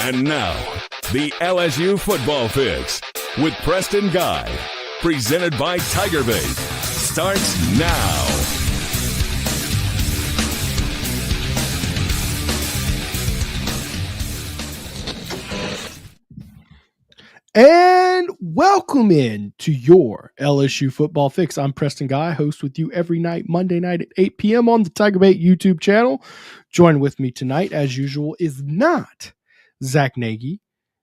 And now, the LSU Football Fix with Preston Guy, presented by TigerBait, starts now. And welcome in to your LSU Football Fix. I'm Preston Guy, host with you every night, Monday night at 8 p.m. on the TigerBait YouTube channel. Join with me tonight, as usual, is not Zach Nagy.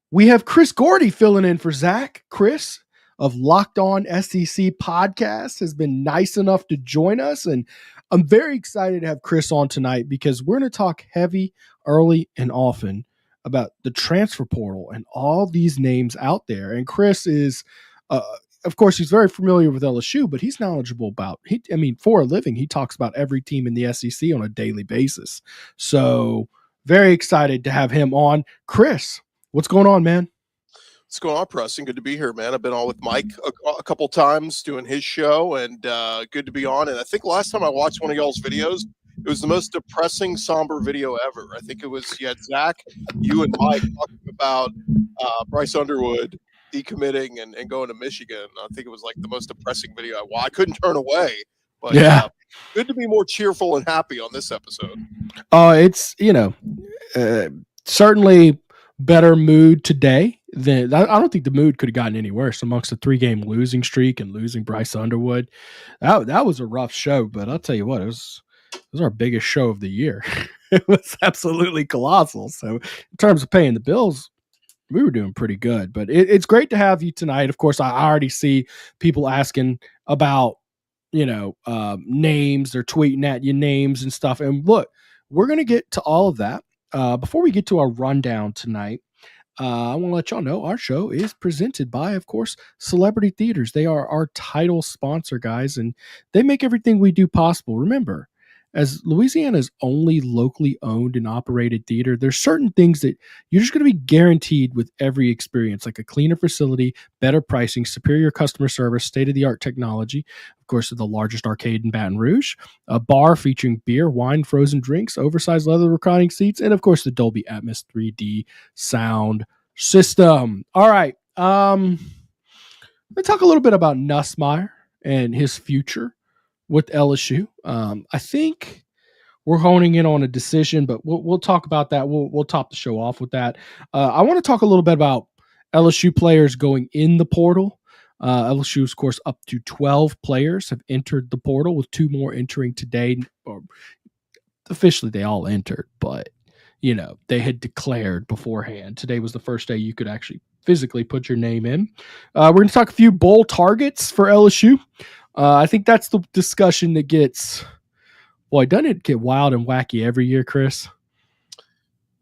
We have Chris Gordy filling in for Zach. Chris of Locked On SEC Podcast has been nice enough to join us, and I'm very excited to have Chris on tonight because we're going to talk heavy, early, and often about the transfer portal and all these names out there. And Chris is, of course, he's very familiar with LSU, but he's knowledgeable about, for a living, he talks about every team in the SEC on a daily basis. So very excited to have him on. Chris, what's going on, man? What's going on, Preston? Good to be here, man. I've been on with Mike a couple times doing his show, and good to be on. And I think last time I watched one of y'all's videos, it was the most depressing, somber video ever. I think it was, you had Zach, you and Mike talking about Bryce Underwood decommitting and going to Michigan. I think it was like the most depressing video I couldn't turn away. But yeah, good to be more cheerful and happy on this episode. It's, certainly better mood today than I don't think the mood could have gotten any worse amongst a 3-game losing streak and losing Bryce Underwood. That was a rough show, but I'll tell you what, it was our biggest show of the year. It was absolutely colossal. So in terms of paying the bills, we were doing pretty good, but it's great to have you tonight. Of course, I already see people asking about, names. They're tweeting at you names and stuff. And look, we're going to get to all of that. Before we get to our rundown tonight, I want to let y'all know our show is presented by, of course, Celebrity Theaters. They are our title sponsor, guys, and they make everything we do possible. Remember, as Louisiana's only locally owned and operated theater, there's certain things that you're just going to be guaranteed with every experience, like a cleaner facility, better pricing, superior customer service, state-of-the-art technology, of course, the largest arcade in Baton Rouge, a bar featuring beer, wine, frozen drinks, oversized leather reclining seats, and, of course, the Dolby Atmos 3D sound system. All right. Let's talk a little bit about Nussmeier and his future with LSU. I think we're honing in on a decision, but we'll talk about that. We'll top the show off with that. I want to talk a little bit about LSU players going in the portal. LSU's, of course, up to 12 players have entered the portal, with 2 more entering today. Officially, they all entered, but they had declared beforehand. Today was the first day you could actually physically put your name in. We're going to talk a few bowl targets for LSU. I think that's the discussion that gets, doesn't it get wild and wacky every year, Chris?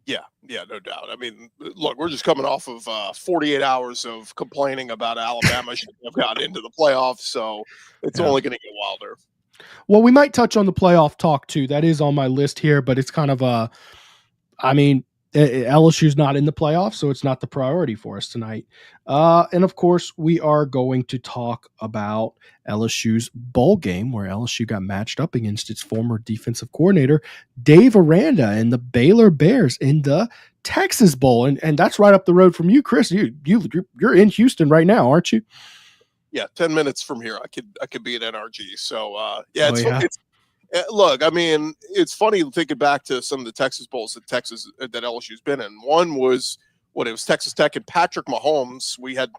Yeah, no doubt. I mean, look, we're just coming off of 48 hours of complaining about Alabama should have gotten into the playoffs, so it's only going to get wilder. Well, we might touch on the playoff talk too. That is on my list here, but it's kind of LSU's not in the playoffs, so it's not the priority for us tonight. And of course, we are going to talk about LSU's bowl game, where LSU got matched up against its former defensive coordinator, Dave Aranda, and the Baylor Bears in the Texas Bowl. And that's right up the road from you, Chris. You're in Houston right now, aren't you? Yeah, 10 minute from here, I could be at NRG. So look, I mean, it's funny thinking back to some of the Texas Bowls that LSU's been in. One was it was Texas Tech and Patrick Mahomes. We had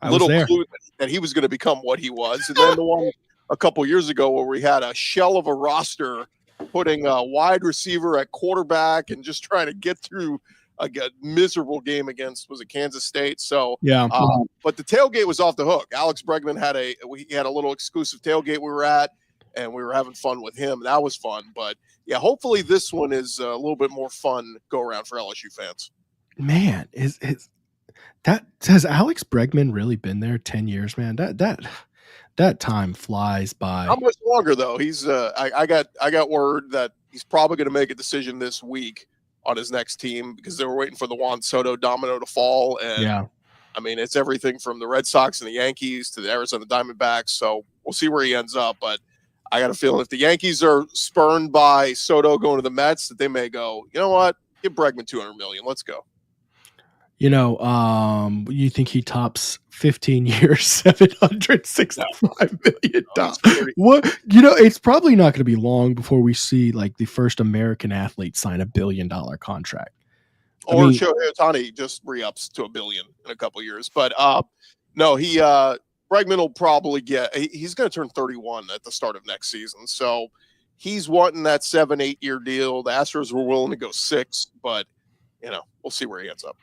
little clue that he was going to become what he was. And then the one a couple years ago where we had a shell of a roster putting a wide receiver at quarterback and just trying to get through a miserable game against, was it Kansas State? So yeah. But the tailgate was off the hook. Alex Bregman had a little exclusive tailgate we were at, and we were having fun with him. That was fun. But yeah, hopefully this one is a little bit more fun go around for LSU fans. Man, has Alex Bregman really been there 10 years, man? That time flies by. How much longer though? He's I got word that he's probably going to make a decision this week on his next team, because they were waiting for the Juan Soto domino to fall. And yeah, I mean, it's everything from the Red Sox and the Yankees to the Arizona Diamondbacks. So we'll see where he ends up. But I got a feeling if the Yankees are spurned by Soto going to the Mets, that they may go, you know what, give Bregman $200 million. Let's go. You think he tops 15 years, $765 million? What? It's probably not going to be long before we see like the first American athlete sign $1 billion contract. Or Shohei Ohtani just re-ups to $1 billion in a couple years. But no, Bregman will probably he's going to turn 31 at the start of next season. So he's wanting that 7-8 year deal. The Astros were willing to go 6, but we'll see where he ends up.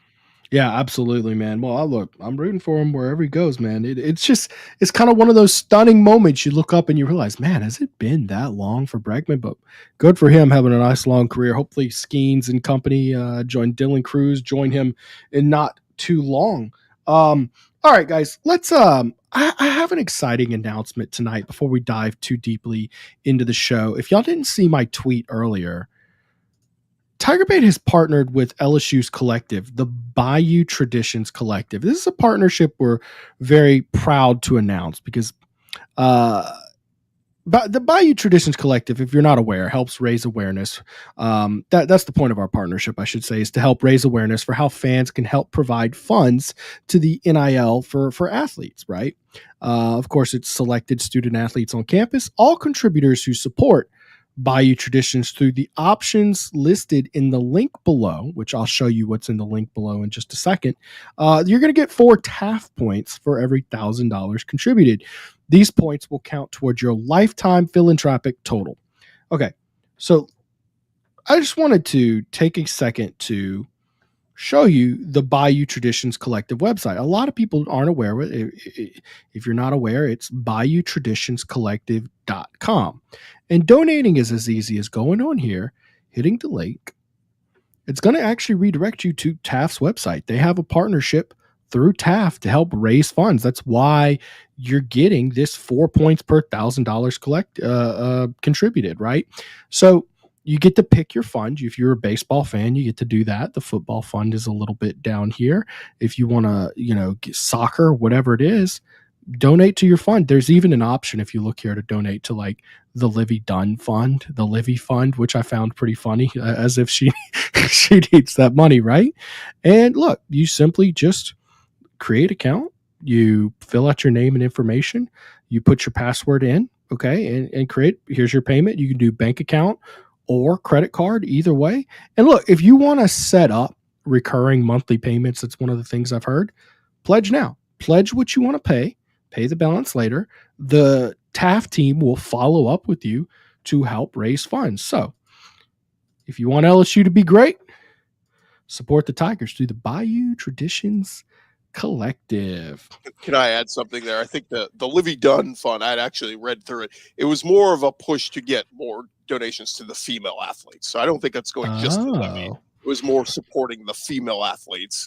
Yeah, absolutely, man. Well, I'm rooting for him wherever he goes, man. It's kind of one of those stunning moments. You look up and you realize, man, has it been that long for Bregman? But good for him having a nice long career. Hopefully Skeens and company Dylan Cruz join him in not too long. All right, guys, let's I have an exciting announcement tonight before we dive too deeply into the show. If y'all didn't see my tweet earlier, TigerBait has partnered with LSU's collective, the Bayou Traditions Collective. This is a partnership we're very proud to announce because the Bayou Traditions Collective, if you're not aware, helps raise awareness. That's the point of our partnership, I should say, is to help raise awareness for how fans can help provide funds to the NIL for athletes, right? Of course, it's selected student athletes on campus, all contributors who support Bayou Traditions through the options listed in the link below, which I'll show you what's in the link below in just a second. You're going to get 4 TAF points for every $1,000 contributed. These points will count towards your lifetime philanthropic total. Okay, so I just wanted to take a second to show you the Bayou Traditions Collective website. A lot of people aren't aware of it. If you're not aware, it's BayouTraditionsCollective.com. And donating is as easy as going on here, hitting the link. It's going to actually redirect you to TAF's website. They have a partnership through TAF to help raise funds. That's why you're getting this 4 points per $1,000 contributed, right? So you get to pick your fund. If you're a baseball fan, you get to do that. The football fund is a little bit down here. If you want to, get soccer, whatever it is, donate to your fund. There's even an option if you look here to donate to like the Livy Dunn fund, the Livy fund, which I found pretty funny, as if she needs that money, right? And look, you simply just create account, you fill out your name and information, you put your password in, okay, and here's your payment. You can do bank account or credit card, either way. And look, if you want to set up recurring monthly payments, that's one of the things I've heard, pledge now. Pledge what you want to pay the balance later. The TAF team will follow up with you to help raise funds. So if you want LSU to be great, support the Tigers through the Bayou Traditions Collective. Can I add something there? I think the Livy Dunn fund, I'd actually read through it. It was more of a push to get more donations to the female athletes. So I don't think that's going just to Livy. It was more supporting the female athletes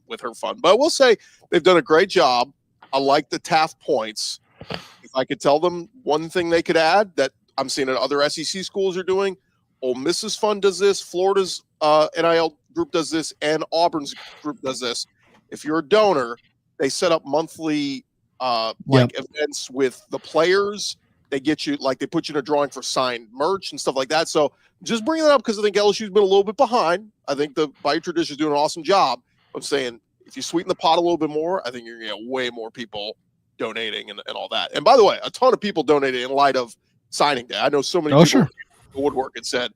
with her fund. But I will say they've done a great job. I like the TAF points. If I could tell them one thing they could add that I'm seeing that other SEC schools are doing, Ole Miss's fund does this, Florida's NIL group does this, and Auburn's group does this. If you're a donor, they set up monthly events with the players. They get you, they put you in a drawing for signed merch and stuff like that. So just bringing that up because I think LSU's been a little bit behind. I think the Bayou Tradition is doing an awesome job of saying, if you sweeten the pot a little bit more, I think you're going to get way more people donating and all that. And by the way, a ton of people donated in light of signing day. I know so many people in the woodwork and said,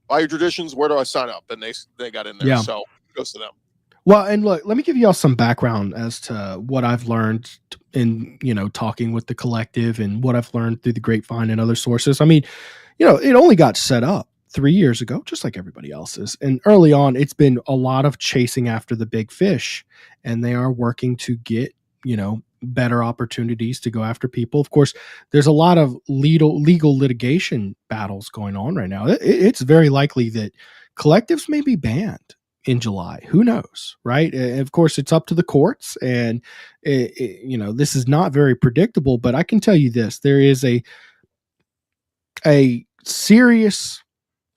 Bayou Traditions, where do I sign up? And they got in there. Yeah. So it goes to them. Well, and look, let me give you all some background as to what I've learned in, talking with the collective and what I've learned through the grapevine and other sources. I mean, it only got set up 3 years ago, just like everybody else's. And early on, it's been a lot of chasing after the big fish, and they are working to get, better opportunities to go after people. Of course, there's a lot of legal litigation battles going on right now. It's very likely that collectives may be banned in July. Who knows, right? Of course, it's up to the courts, and this is not very predictable. But I can tell you this: there is a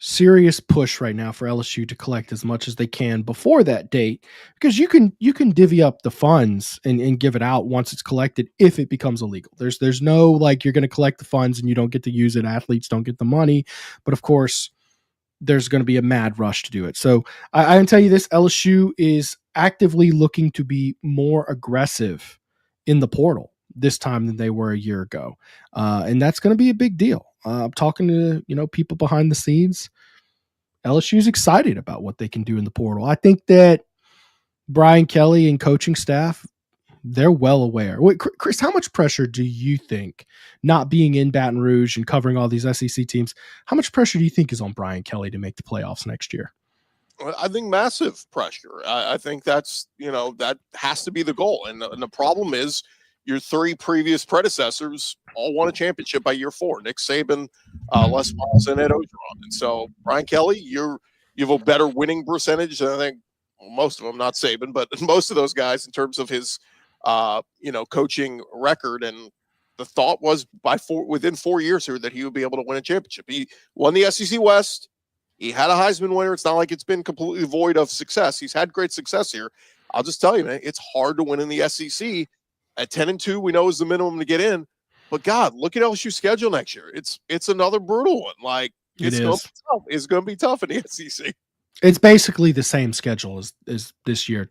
serious push right now for LSU to collect as much as they can before that date, because you can divvy up the funds and give it out once it's collected if it becomes illegal. There's no you're going to collect the funds and you don't get to use it. Athletes don't get the money, but of course, there's going to be a mad rush to do it. So I can tell you this: LSU is actively looking to be more aggressive in the portal this time than they were a year ago. And that's going to be a big deal. I'm talking to, people behind the scenes. LSU's excited about what they can do in the portal. I think that Brian Kelly and coaching staff, they're well aware. Wait, Chris, how much pressure do you think, not being in Baton Rouge and covering all these SEC teams, how much pressure do you think is on Brian Kelly to make the playoffs next year? I think massive pressure. I think that's, that has to be the goal. And the problem is your three previous predecessors all won a championship by year 4. Nick Saban, Les Miles, and Ed Orgeron. And so, Brian Kelly, you have a better winning percentage than I think most of them, not Saban, but most of those guys in terms of his, coaching record. And the thought was within 4 years here that he would be able to win a championship. He won the SEC West. He had a Heisman winner. It's not like it's been completely void of success. He's had great success here. I'll just tell you, man, it's hard to win in the SEC. At 10-2, we know is the minimum to get in. But God, look at LSU's schedule next year. It's another brutal one. Like it's going to be tough in the SEC. It's basically the same schedule as this year,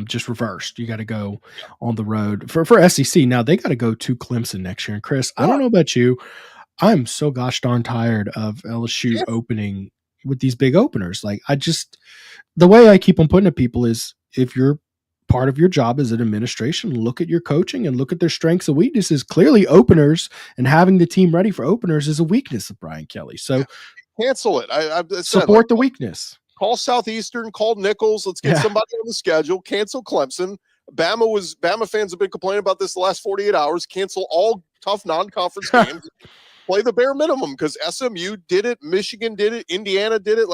just reversed. You got to go on the road for SEC. Now they got to go to Clemson next year. And Chris, I don't know about you, I'm so gosh darn tired of LSU opening with these big openers. Like the way I keep on putting it to people is, if you're part of your job as an administration, look at your coaching and look at their strengths and weaknesses. Clearly openers and having the team ready for openers is a weakness of Brian Kelly. So cancel it. I support the weakness. Call Southeastern, call Nichols. Let's get somebody on the schedule. Cancel Clemson. Bama fans have been complaining about this the last 48 hours. Cancel all tough non-conference games. Play the bare minimum, because SMU did it, Michigan did it, Indiana did it.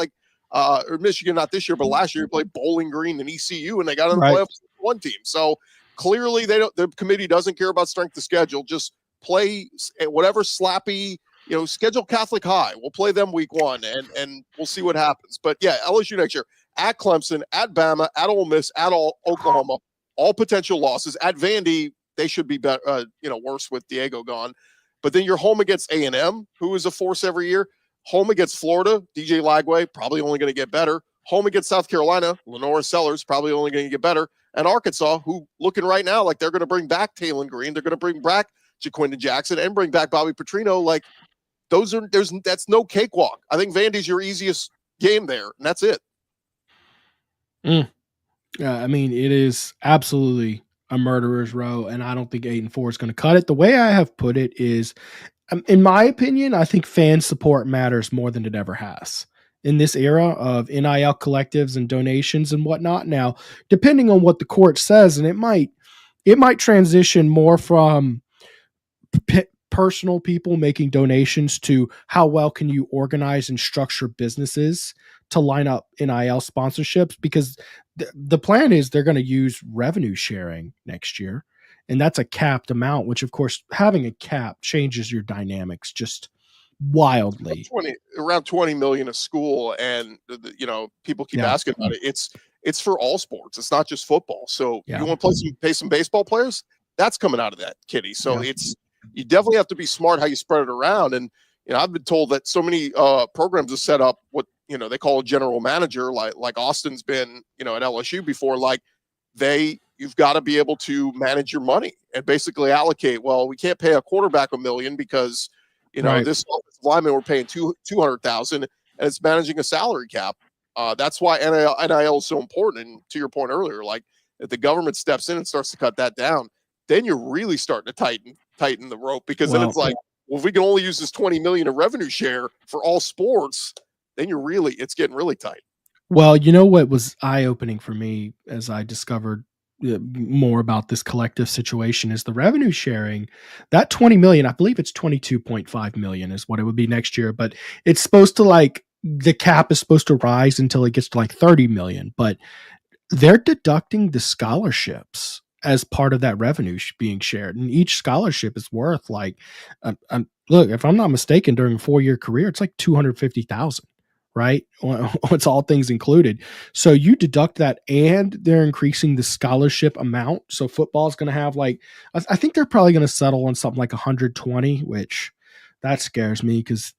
Or Michigan not this year, but last year played Bowling Green and ECU, and they got in the playoffs with one team. So clearly, the committee doesn't care about strength of schedule. Just play whatever slappy. Schedule Catholic High. We'll play them week 1, and we'll see what happens. But yeah, LSU next year at Clemson, at Bama, at Ole Miss, at Oklahoma, all potential losses. At Vandy, they should be better, worse with Diego gone. But then you're home against A&M, who is a force every year. Home against Florida, DJ Lagway, probably only going to get better. Home against South Carolina, Lenora Sellers, probably only going to get better. And Arkansas, who looking right now like they're going to bring back Taylon Green, they're going to bring back Jaquinda Jackson, and bring back Bobby Petrino. Like that's no cakewalk. I think Vandy's your easiest game there, and that's it. I mean, it is absolutely a murderer's row, and I don't think 8-4 is going to cut it. The way I have put it is, in my opinion, I think fan support matters more than it ever has in this era of NIL collectives and donations and whatnot. Now, depending on what the court says, and it might transition more from personal people making donations to how well can you organize and structure businesses to line up NIL sponsorships, because the plan is they're going to use revenue sharing next year, and that's a capped amount, which of course having a cap changes your dynamics just wildly. Around 20 million a school, and people keep asking about it. It's for all sports. It's not just football. So you want to pay some baseball players? That's coming out of that kitty. So you definitely have to be smart how you spread it around. And I've been told that so many programs have set up what they call a general manager, like Austin's been at LSU before. Like you've got to be able to manage your money and basically allocate. Well, we can't pay a quarterback $1 million because this offensive lineman we're paying $200,000, and it's managing a salary cap. That's why NIL is so important. And to your point earlier, like if the government steps in and starts to cut that down, then you're really starting to tighten the rope, because then it's like, well, if we can only use this 20 million of revenue share for all sports, then it's getting really tight. Well, what was eye-opening for me as I discovered more about this collective situation is the revenue sharing. That 20 million, I believe it's 22.5 million is what it would be next year, but it's supposed to the cap is supposed to rise until it gets to 30 million, but they're deducting the scholarships as part of that revenue being shared. And each scholarship is worth look, if I'm not mistaken, during a 4-year career, it's like 250,000, right? It's all things included. So you deduct that, and they're increasing the scholarship amount. So football is going to have I think they're probably going to settle on something like 120, which that scares me, because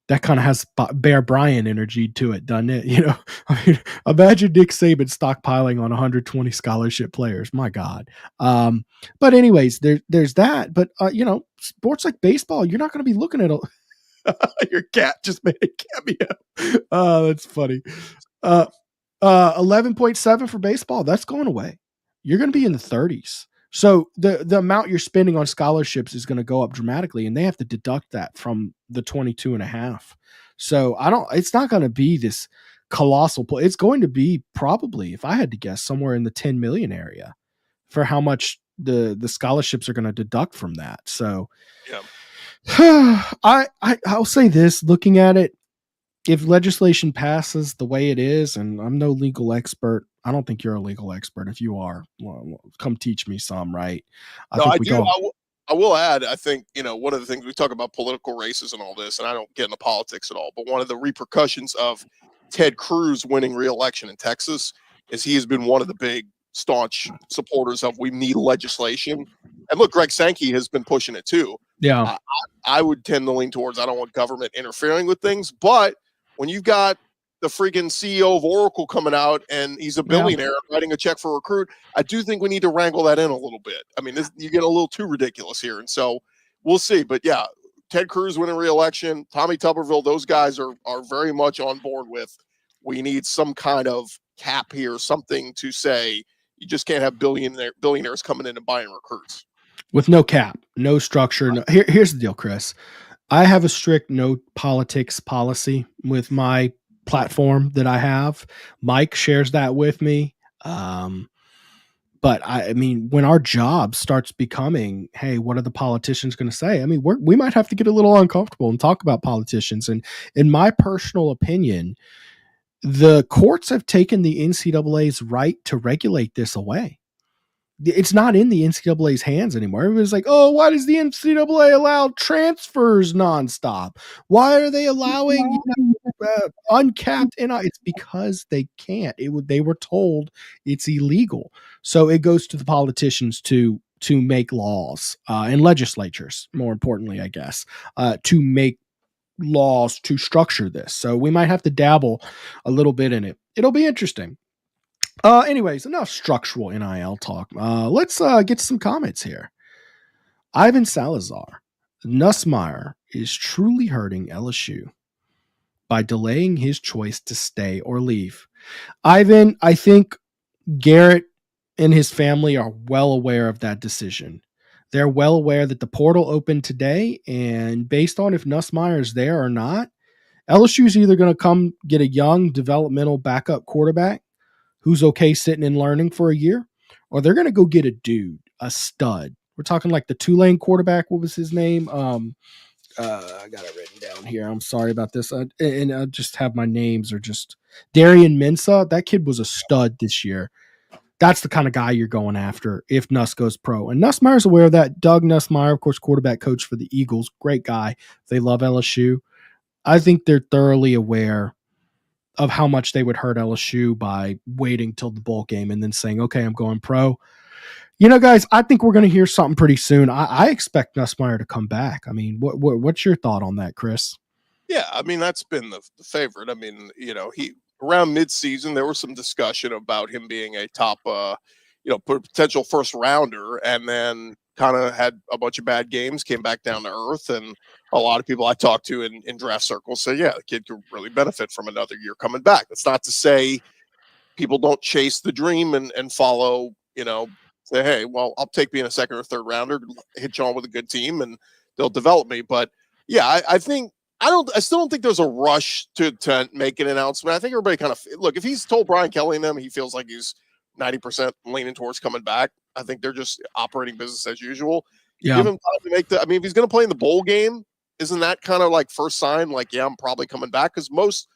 that kind of has Bear Bryant energy to it, doesn't it? You know, I mean, imagine Nick Saban stockpiling on 120 scholarship players. My God. But anyways, there's that. But you know, sports like baseball, you're not going to be looking at your cat just made a cameo. Oh, that's funny. 11.7 for baseball. That's going away. You're going to be in the 30s. So the amount you're spending on scholarships is going to go up dramatically, and they have to deduct that from the 22.5. So it's not going to be this colossal play. It's going to be probably, if I had to guess, somewhere in the 10 million area for how much the scholarships are going to deduct from that. So yeah. I'll say this, looking at it, if legislation passes the way it is, and I'm no legal expert, I don't think you're a legal expert. If you are, well, come teach me some, right? I will add, I think, you know, one of the things we talk about political races and all this, and I don't get into politics at all, but one of the repercussions of Ted Cruz winning re-election in Texas is he has been one of the big staunch supporters of we need legislation. And look, Greg Sankey has been pushing it too. Yeah. I would tend to lean towards, I don't want government interfering with things, but when you've got the freaking CEO of Oracle coming out and he's a billionaire writing a check for a recruit, I do think we need to wrangle that in a little bit. I mean, you get a little too ridiculous here. And so we'll see. But yeah, Ted Cruz winning re-election, Tommy Tuberville, those guys are very much on board with, we need some kind of cap here, something to say you just can't have billionaires coming in and buying recruits. With no cap, no structure. No, here's the deal, Chris. I have a strict no politics policy with my platform that I have. Mike shares that with me. But I mean, when our job starts becoming, hey, what are the politicians going to say? I mean, we might have to get a little uncomfortable and talk about politicians. And in my personal opinion, the courts have taken the NCAA's right to regulate this away. It's not in the NCAA's hands anymore. Everybody's like, oh, why does the NCAA allow transfers nonstop? Why are they allowing uncapped NIL? It's because they can't. They were told it's illegal. So it goes to the politicians to make laws and legislatures, more importantly, I guess, to make laws to structure this. So we might have to dabble a little bit in it. It'll be interesting. Anyways, enough structural NIL talk. Let's get some comments here. Ivan Salazar, Nussmeier is truly hurting LSU by delaying his choice to stay or leave. Ivan, I think Garrett and his family are well aware of that decision. They're well aware that the portal opened today, and based on if Nussmeier is there or not, LSU is either going to come get a young developmental backup quarterback who's okay sitting and learning for a year, or they're going to go get a dude, a stud. We're talking like the Tulane quarterback. What was his name? I got it written down here. I'm sorry about this. And I just have my names are just Darian Mensah. That kid was a stud this year. That's the kind of guy you're going after if Nuss goes pro. And Nussmeier's aware of that. Doug Nussmeier, of course, quarterback coach for the Eagles. Great guy. They love LSU. I think they're thoroughly aware of how much they would hurt LSU by waiting till the bowl game and then saying, okay, I'm going pro. You know, guys, I think we're going to hear something pretty soon. I expect Nussmeier to come back. I mean, what's your thought on that, Chris? Yeah, I mean, that's been the favorite. I mean, you know, around midseason, there was some discussion about him being a top, potential first rounder, and then kind of had a bunch of bad games, came back down to earth. And a lot of people I talked to in draft circles say, yeah, the kid could really benefit from another year coming back. That's not to say people don't chase the dream and follow, say, hey, well, I'll take being a second or third rounder, hit you on with a good team, and they'll develop me. But yeah, I still don't think there's a rush to make an announcement. I think everybody kind of look, if he's told Brian Kelly and them, he feels like he's 90% leaning towards coming back. I think they're just operating business as usual. Yeah. Give him time to make if he's going to play in the bowl game, isn't that kind of like first sign? Like, yeah, I'm probably coming back, because most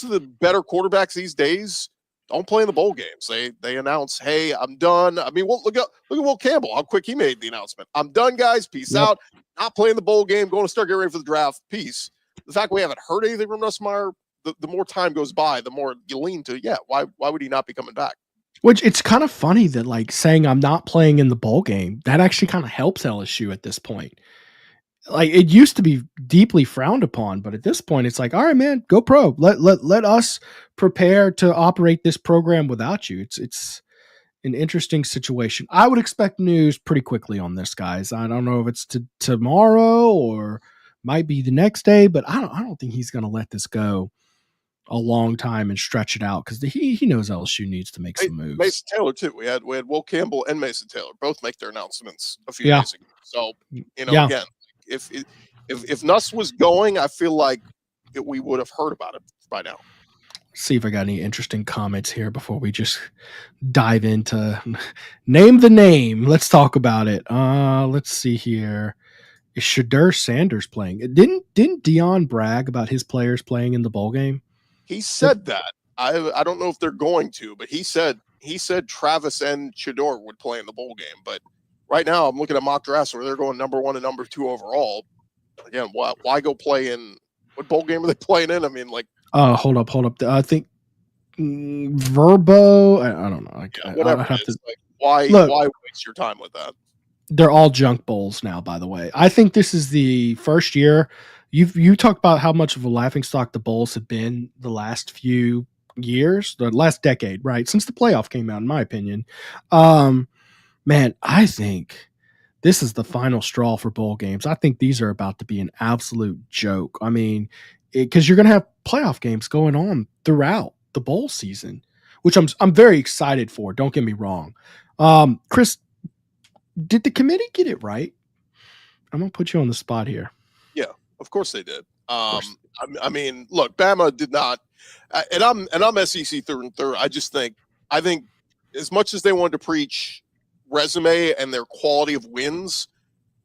of the better quarterbacks these days don't play in the bowl games. They announce, hey, I'm done. I mean, look at Will Campbell, how quick he made the announcement. I'm done, guys. Peace out. Not playing the bowl game. Going to start getting ready for the draft. Peace. The fact we haven't heard anything from Nussmeier, the more time goes by, the more you lean to, yeah, why would he not be coming back? Which it's kind of funny that like saying I'm not playing in the bowl game, that actually kind of helps LSU at this point. like it used to be deeply frowned upon, but at this point it's like, all right, man, go pro. Let us prepare to operate this program without you. It's an interesting situation. I would expect news pretty quickly on this, guys. I don't know if it's tomorrow or might be the next day, but I don't think he's going to let this go a long time and stretch it out because he knows LSU needs to make some moves. Mason Taylor too. We had Will Campbell and Mason Taylor both make their announcements a few days ago. So again, if Nuss was going, I feel like we would have heard about it by now. See if I got any interesting comments here before we just dive into name the name. Let's talk about it. Let's see here. Is Shadur Sanders playing? Didn't Dion brag about his players playing in the bowl game? He said that. I don't know if they're going to, but he said Travis and Shador would play in the bowl game. But right now I'm looking at mock drafts where they're going number 1 and number 2 overall. Again, why go play in what bowl game are they playing in? I mean, like, hold up. I think Verbo. I don't know. Whatever. Why waste your time with that? They're all junk bowls now, by the way. I think this is the first year. You talked about how much of a laughingstock the bowls have been the last few years, the last decade, right? Since the playoff came out, in my opinion. Man, I think this is the final straw for bowl games. I think these are about to be an absolute joke. I mean, because you're going to have playoff games going on throughout the bowl season, which I'm very excited for. Don't get me wrong. Chris, did the committee get it right? I'm going to put you on the spot here. Yeah, of course they did. I mean, look, Bama did not, and I'm SEC through and through. I think as much as they wanted to preach resume and their quality of wins,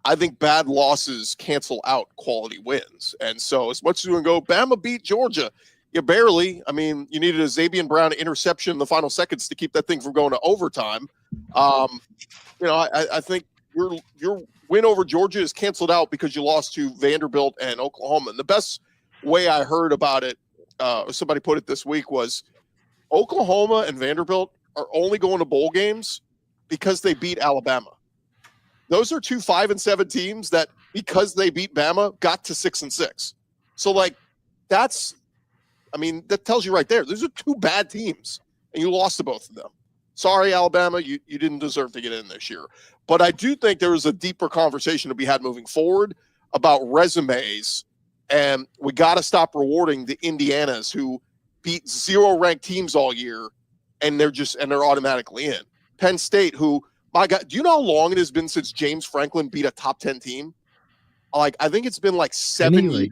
I think bad losses cancel out quality wins. And so as much as we can go, Bama beat Georgia. You barely. I mean, you needed a Xavier Brown interception in the final seconds to keep that thing from going to overtime. I think your win over Georgia is canceled out because you lost to Vanderbilt and Oklahoma. And the best way I heard about it, somebody put it this week, was Oklahoma and Vanderbilt are only going to bowl games because they beat Alabama. Those are 2 5-7 teams that, because they beat Bama, got to 6-6. So that tells you right there. Those are 2 bad teams, and you lost to both of them. Sorry, Alabama, you didn't deserve to get in this year. But I do think there is a deeper conversation to be had moving forward about resumes, and we got to stop rewarding the Indianas who beat 0 ranked teams all year, and they're automatically in. Penn State, who, my God, do you know how long it has been since James Franklin beat a top 10 team? I think it's been 7 years.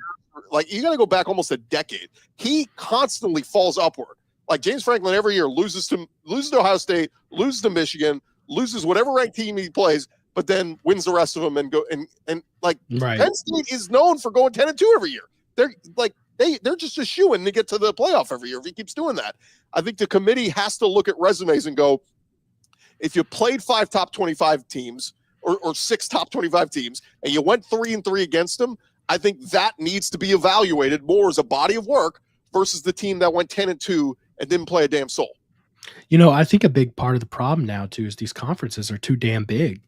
You got to go back almost a decade. He constantly falls upward. James Franklin every year loses to Ohio State, loses to Michigan, loses whatever ranked team he plays, but then wins the rest of them and go right. Penn State is known for going 10-2 every year. They're just a shoo-in to get to the playoff every year if he keeps doing that. I think the committee has to look at resumes and go, if you played 5 top 25 teams or 6 top 25 teams and you went 3-3 against them, I think that needs to be evaluated more as a body of work versus the team that went 10-2 and didn't play a damn soul. I think a big part of the problem now too is these conferences are too damn big.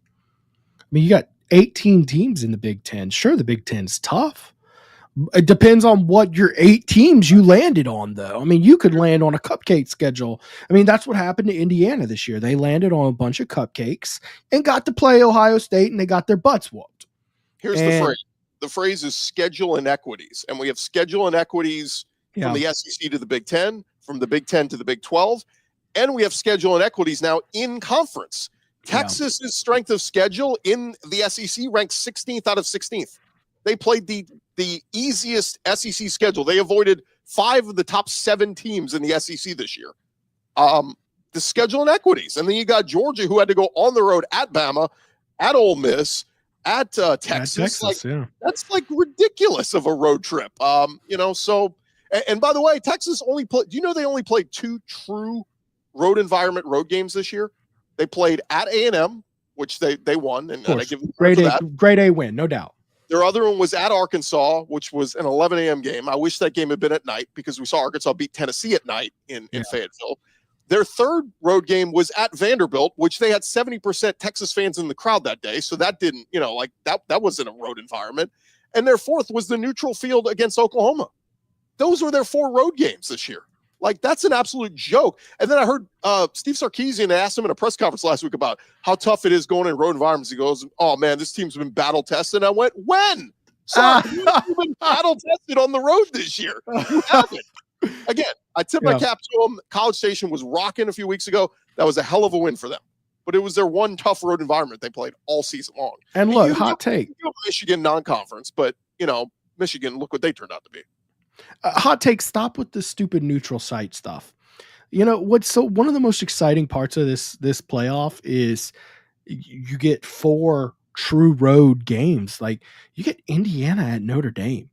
I mean, you got 18 teams in the Big Ten. Sure, the Big Ten's tough. It depends on what your 8 teams you landed on, though. I mean, you could land on a cupcake schedule. I mean, that's what happened to Indiana this year. They landed on a bunch of cupcakes and got to play Ohio State, and they got their butts whooped. Here's the phrase. The phrase is schedule inequities, and we have schedule inequities from the SEC to the Big Ten, from the Big Ten to the Big 12, and we have schedule inequities now in conference. Texas's strength of schedule in the SEC ranks 16th out of 16th. They played the easiest SEC schedule. They avoided 5 of the top 7 teams in the SEC this year. The schedule inequities. And then you got Georgia, who had to go on the road at Bama, at Ole Miss, at Texas. That's ridiculous of a road trip. And by the way, Texas only played, do you know they only played 2 true road environment road games this year? They played at A&M, which they won. And I give them credit for that. Grade A win, no doubt. Their other one was at Arkansas, which was an 11 a.m. game. I wish that game had been at night because we saw Arkansas beat Tennessee at night in Fayetteville. Their third road game was at Vanderbilt, which they had 70% Texas fans in the crowd that day. So that didn't, like that wasn't a road environment. And their fourth was the neutral field against Oklahoma. Those were their 4 road games this year. Like, that's an absolute joke. And then I heard Steve Sarkisian asked him in a press conference last week about how tough it is going in road environments. He goes, "Oh man, this team's been battle tested." I went, "When? Sorry, you've been battle tested on the road this year. You haven't." Again, I tip my cap to them. College Station was rocking a few weeks ago. That was a hell of a win for them. But it was their one tough road environment they played all season long. And look, hot take. Michigan non-conference, but, Michigan, look what they turned out to be. Hot take, stop with the stupid neutral site stuff. One of the most exciting parts of this playoff is you get 4 true road games. Like, you get Indiana at Notre Dame.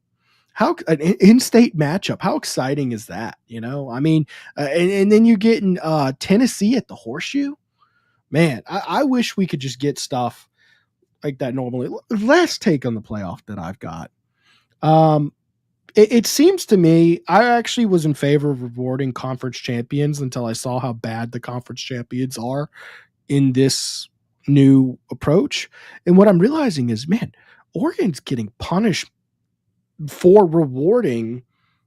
How an in-state matchup? How exciting is that? And then you get in Tennessee at the Horseshoe. Man, I wish we could just get stuff like that normally. Last take on the playoff that I've got. It seems to me, I actually was in favor of rewarding conference champions until I saw how bad the conference champions are in this new approach. And what I'm realizing is, man, Oregon's getting punished for rewarding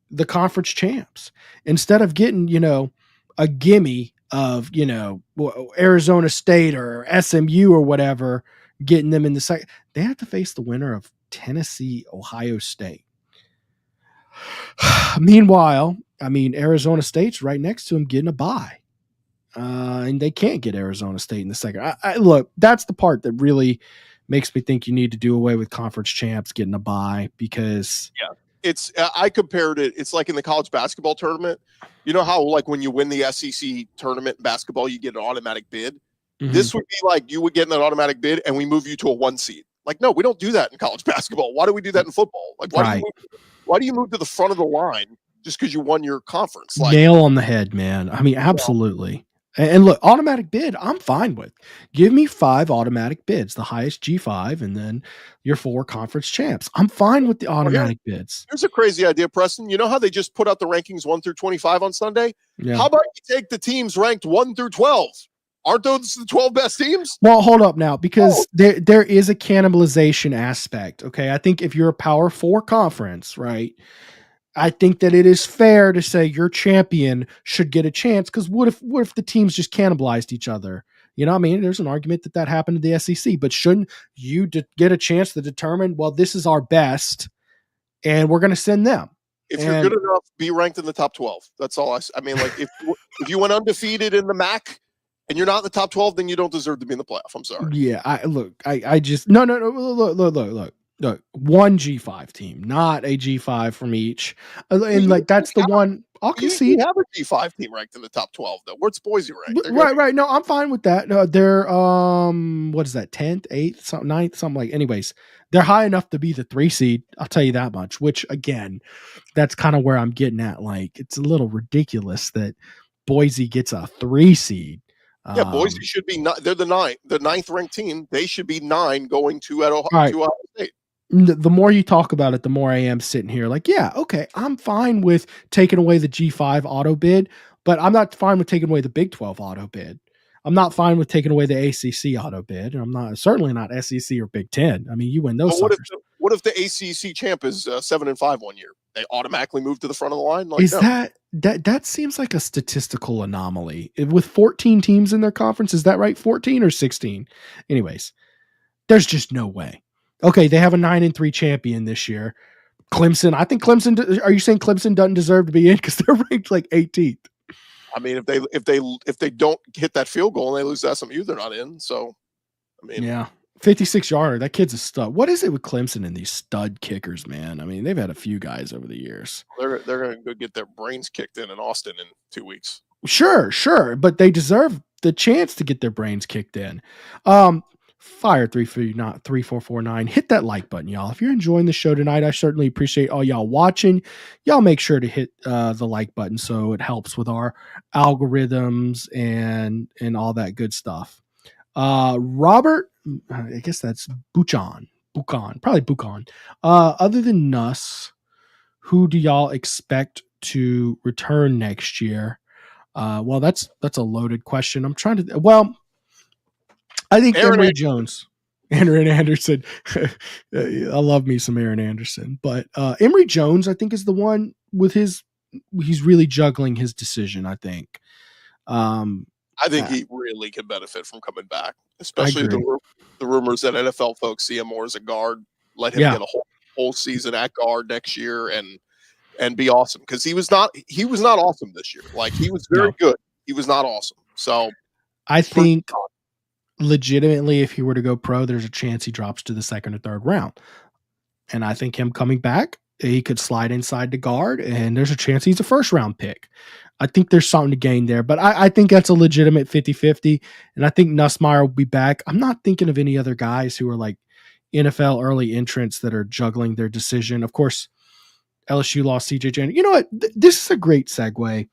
the conference champs instead of getting, a gimme of, Arizona State or SMU or whatever, getting them in the second. They have to face the winner of Tennessee, Ohio State. Meanwhile, Arizona State's right next to them getting a bye. And they can't get Arizona State in the second. Look, that's the part that really makes me think you need to do away with conference champs getting a bye, because I compared it. It's like in the college basketball tournament. You know how, like, when you win the SEC tournament in basketball, you get an automatic bid. Mm-hmm. This would be like you would get an automatic bid and we move you to a 1 seed. Like, no, we don't do that in college basketball. Why do we do that in football? Like, why do you move to the front of the line just because you won your conference? Like, nail on the head, man. Absolutely. And look, automatic bid, I'm fine with. Give me 5 automatic bids, the highest G5, and then your 4 conference champs. I'm fine with the automatic bids. Here's a crazy idea, Preston. You know how they just put out the rankings 1 through 25 on Sunday? Yeah. How about you take the teams ranked 1 through 12? Aren't those the 12 best teams? Well, hold up now, because there is a cannibalization aspect. Okay. I think if you're a Power 4 conference, right, I think that it is fair to say your champion should get a chance, because what if the teams just cannibalized each other? There's an argument that happened to the SEC, but shouldn't you get a chance to determine, well, this is our best and we're going to send them? If you're good enough, be ranked in the top 12. That's all like if you went undefeated in the MAC and you're not in the top 12, then you don't deserve to be in the playoff. I'm sorry. Yeah. I just, no, look. Look, 1 G5 team, not a G5 from each. And like, that's the one I'll concede. You have a G5 team ranked in the top 12, though. Where's Boise ranked? Right. No, I'm fine with that. No, they're, what is that? 10th, 8th, something, 9th, something like, anyways, they're high enough to be the 3 seed. I'll tell you that much, which again, that's kind of where I'm getting at. Like, it's a little ridiculous that Boise gets a 3 seed. Yeah, Boise should be they're the 9th ranked team. They should be 9 going to Ohio State. The more you talk about it, the more I am sitting here like, yeah, okay, I'm fine with taking away the G5 auto bid, but I'm not fine with taking away the Big 12 auto bid. I'm not fine with taking away the ACC auto bid, and I'm certainly not SEC or Big 10. You win those. What if the ACC champ is 7-5 one year? They automatically move to the front of the line? Like, is that seems like a statistical anomaly with 14 teams in their conference? Is that right? 14 or 16? Anyways, there's just no way. Okay, they have a 9-3 champion this year. Clemson, I think Clemson. Are you saying Clemson doesn't deserve to be in because they're ranked like 18th? If they don't hit that field goal and they lose to SMU, they're not in. So, yeah, 56-yarder. That kid's a stud. What is it with Clemson and these stud kickers, man? They've had a few guys over the years. They're going to go get their brains kicked in Austin in 2 weeks. Sure, but they deserve the chance to get their brains kicked in. Fire 3449. Hit that like button, y'all. If you're enjoying the show tonight, I certainly appreciate all y'all watching. Y'all make sure to hit the like button so it helps with our algorithms and all that good stuff. Robert, I guess that's Buchan, probably Buchan. Other than Nuss, who do y'all expect to return next year? Well, that's a loaded question. I'm trying to. Well, I think Emery Jones, Aaron Anderson. I love me some Aaron Anderson, but Emery Jones, I think, is the one with his. He's really juggling his decision. I think. I think he really could benefit from coming back, especially the rumors that NFL folks see him more as a guard. Let him get a whole season at guard next year and be awesome, because he was not awesome this year. Like, he was very good. He was not awesome. So I think legitimately, if he were to go pro, there's a chance he drops to the second or third round. And I think him coming back, he could slide inside the guard, and there's a chance he's a first round pick. I think there's something to gain there, but I think that's a legitimate 50-50. And I think Nussmeier will be back. I'm not thinking of any other guys who are like NFL early entrants that are juggling their decision. Of course, LSU lost CJ Jane. You know what? This is a great segue.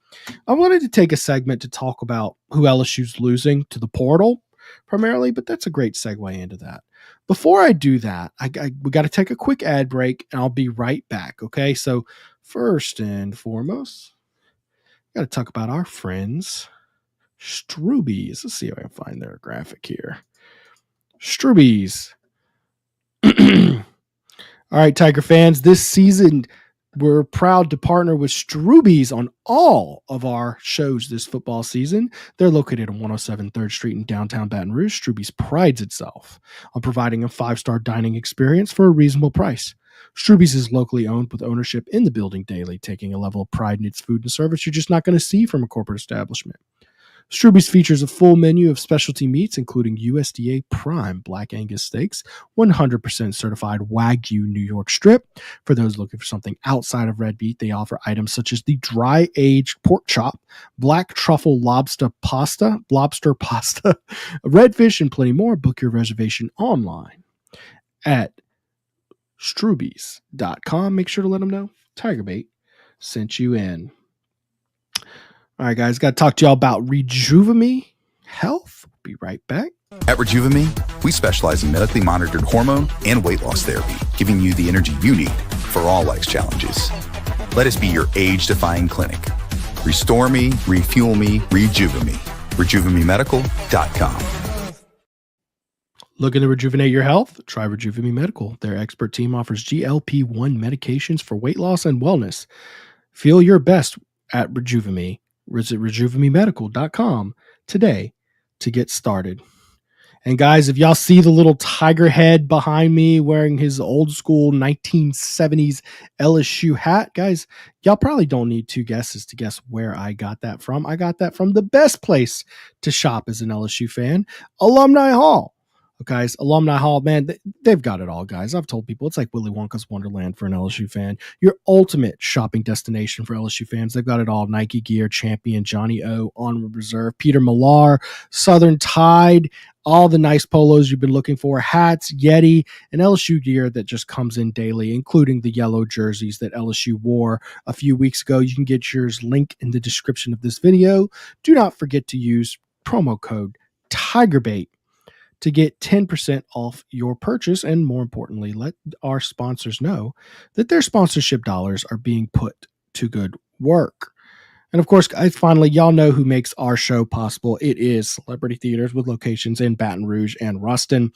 I wanted to take a segment to talk about who LSU's losing to the portal primarily, but that's a great segue into that. Before I do that, we got to take a quick ad break, and I'll be right back. Okay. So first and foremost, got to talk about our friends, Strubies. Let's see if I can find their graphic here. Strubies. All right, Tiger fans, this season we're proud to partner with Strubies on all of our shows this football season. They're located on 107 3rd Street in downtown Baton Rouge. Strubies prides itself on providing a 5-star dining experience for a reasonable price. Strubies is locally owned with ownership in the building daily, taking a level of pride in its food and service you're just not going to see from a corporate establishment. Strubies features a full menu of specialty meats, including USDA Prime Black Angus steaks, 100% certified Wagyu New York strip. For those looking for something outside of red meat, they offer items such as the dry-aged pork chop, black truffle lobster pasta, redfish, and plenty more. Book your reservation online at Strubies.com. Make sure to let them know TigerBait sent you in. All right, guys, got to talk to y'all about Rejuvame Health. Be right back. At Rejuvame, we specialize in medically monitored hormone and weight loss therapy, giving you the energy you need for all life's challenges. Let us be your age-defying clinic. Restore me, refuel me, Rejuvame. RejuvameMedical.com. Looking to rejuvenate your health? Try Rejuvame Medical. Their expert team offers GLP-1 medications for weight loss and wellness. Feel your best at Rejuvame. Visit RejuvameMedical.com today to get started. And guys, if y'all see the little tiger head behind me wearing his old school 1970s LSU hat, guys, y'all probably don't need two guesses to guess where I got that from. I got that from the best place to shop as an LSU fan, Alumni Hall. Guys, Alumni Hall, man, they've got it all, guys. I've told people it's like Willy Wonka's Wonderland for an LSU fan. Your ultimate shopping destination for LSU fans. They've got it all. Nike gear, Champion, Johnny O, On Reserve, Peter Millar, Southern Tide, all the nice polos you've been looking for, hats, Yeti, and LSU gear that just comes in daily, including the yellow jerseys that LSU wore a few weeks ago. You can get yours, link in the description of this video. Do not forget to use promo code TigerBait to get 10% off your purchase, and more importantly, let our sponsors know that their sponsorship dollars are being put to good work. And of course, guys, finally, y'all know who makes our show possible. It is Celebrity Theaters with locations in Baton Rouge and Ruston.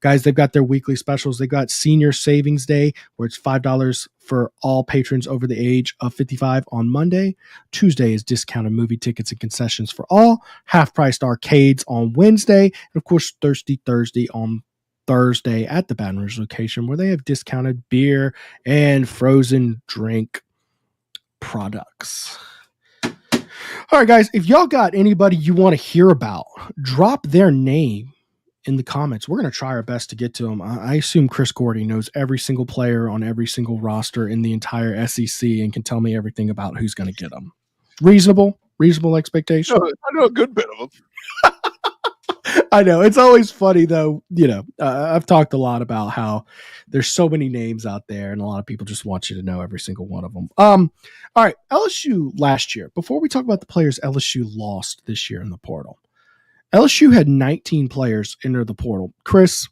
Guys, they've got their weekly specials. They've got Senior Savings Day, where it's $5 for all patrons over the age of 55 on Monday. Tuesday is discounted movie tickets and concessions for all. Half-priced arcades on Wednesday. And of course, Thirsty Thursday on Thursday at the Baton Rouge location, where they have discounted beer and frozen drink products. All right, guys, if y'all got anybody you want to hear about, drop their name in the comments. We're going to try our best to get to them. I assume Chris Gordy knows every single player on every single roster in the entire SEC and can tell me everything about who's going to get them. Reasonable expectation. I know a good bit of them. I know. It's always funny, though. You know, I've talked a lot about how there's so many names out there, and a lot of people just want you to know every single one of them. All right, LSU last year, before we talk about the players LSU lost this year in the portal, LSU had 19 players enter the portal. Chris,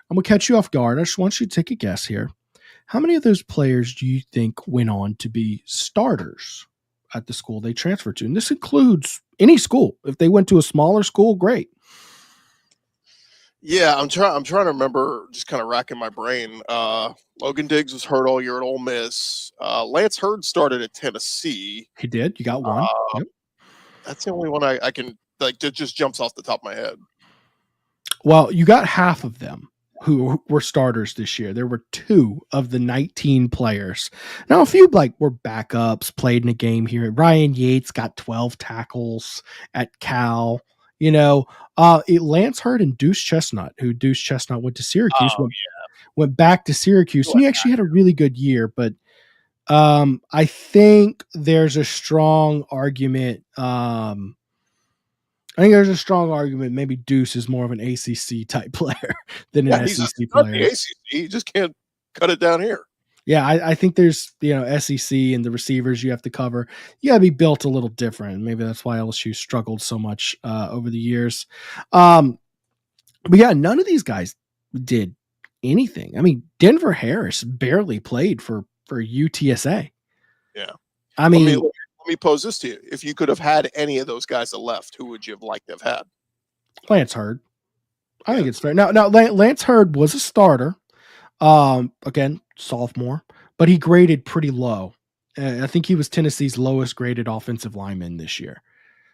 I'm going to catch you off guard. I just want you to take a guess here. How many of those players do you think went on to be starters at the school they transfer to. And this includes any school. If they went to a smaller school, great. Yeah, I'm trying to remember, just kind of racking my brain. Logan Diggs was hurt all year at Ole Miss. Lance Hurd started at Tennessee. He did. You got one. Yep. That's the only one I can, like, that just jumps off the top of my head. Well, you got half of them who were starters this year. There were 2 of the 19 players. Now, a few were backups, played in a game here. Ryan Yates got 12 tackles at Cal. Lance Hurd and Deuce Chestnut, who Deuce Chestnut went to Syracuse, went back to Syracuse, and he actually had a really good year. But I think there's a strong argument. Maybe Deuce is more of an ACC type player than an SEC player. The ACC, you just can't cut it down here. Yeah, I think there's SEC and the receivers you have to cover. You got to be built a little different. Maybe that's why LSU struggled so much over the years. But yeah, none of these guys did anything. I mean, Denver Harris barely played for UTSA. Yeah, I mean, let me pose this to you: if you could have had any of those guys that left, who would you have liked to have had? Lance Hurd. I think it's fair. Now, Lance Hurd was a starter. Again, sophomore, but he graded pretty low. I think he was Tennessee's lowest graded offensive lineman this year.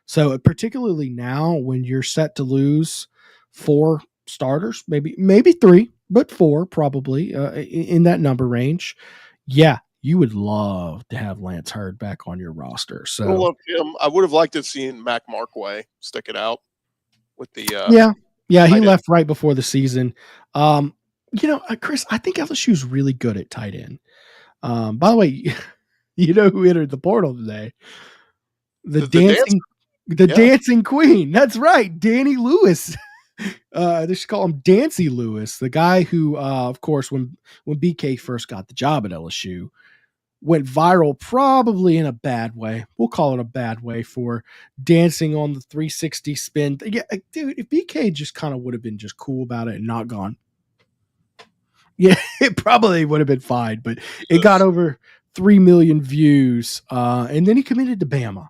So particularly now when you're set to lose 4 starters, maybe 3, but 4 probably in that number range. Yeah, you would love to have Lance Hurd back on your roster. So I would have liked to have seen Mac Markway stick it out with the he left right before the season. Chris, I think LSU's really good at tight end. By the way, you know who entered the portal today? The dancing queen. That's right, Danny Lewis. They should call him Dancy Lewis, the guy who, of course, when BK first got the job at LSU, went viral, probably in a bad way. We'll call it a bad way for dancing on the 360 spin. Yeah, dude, if BK just kind of would have been just cool about it and not gone. Yeah, it probably would have been fine, but it got over 3 million views. And then he committed to Bama.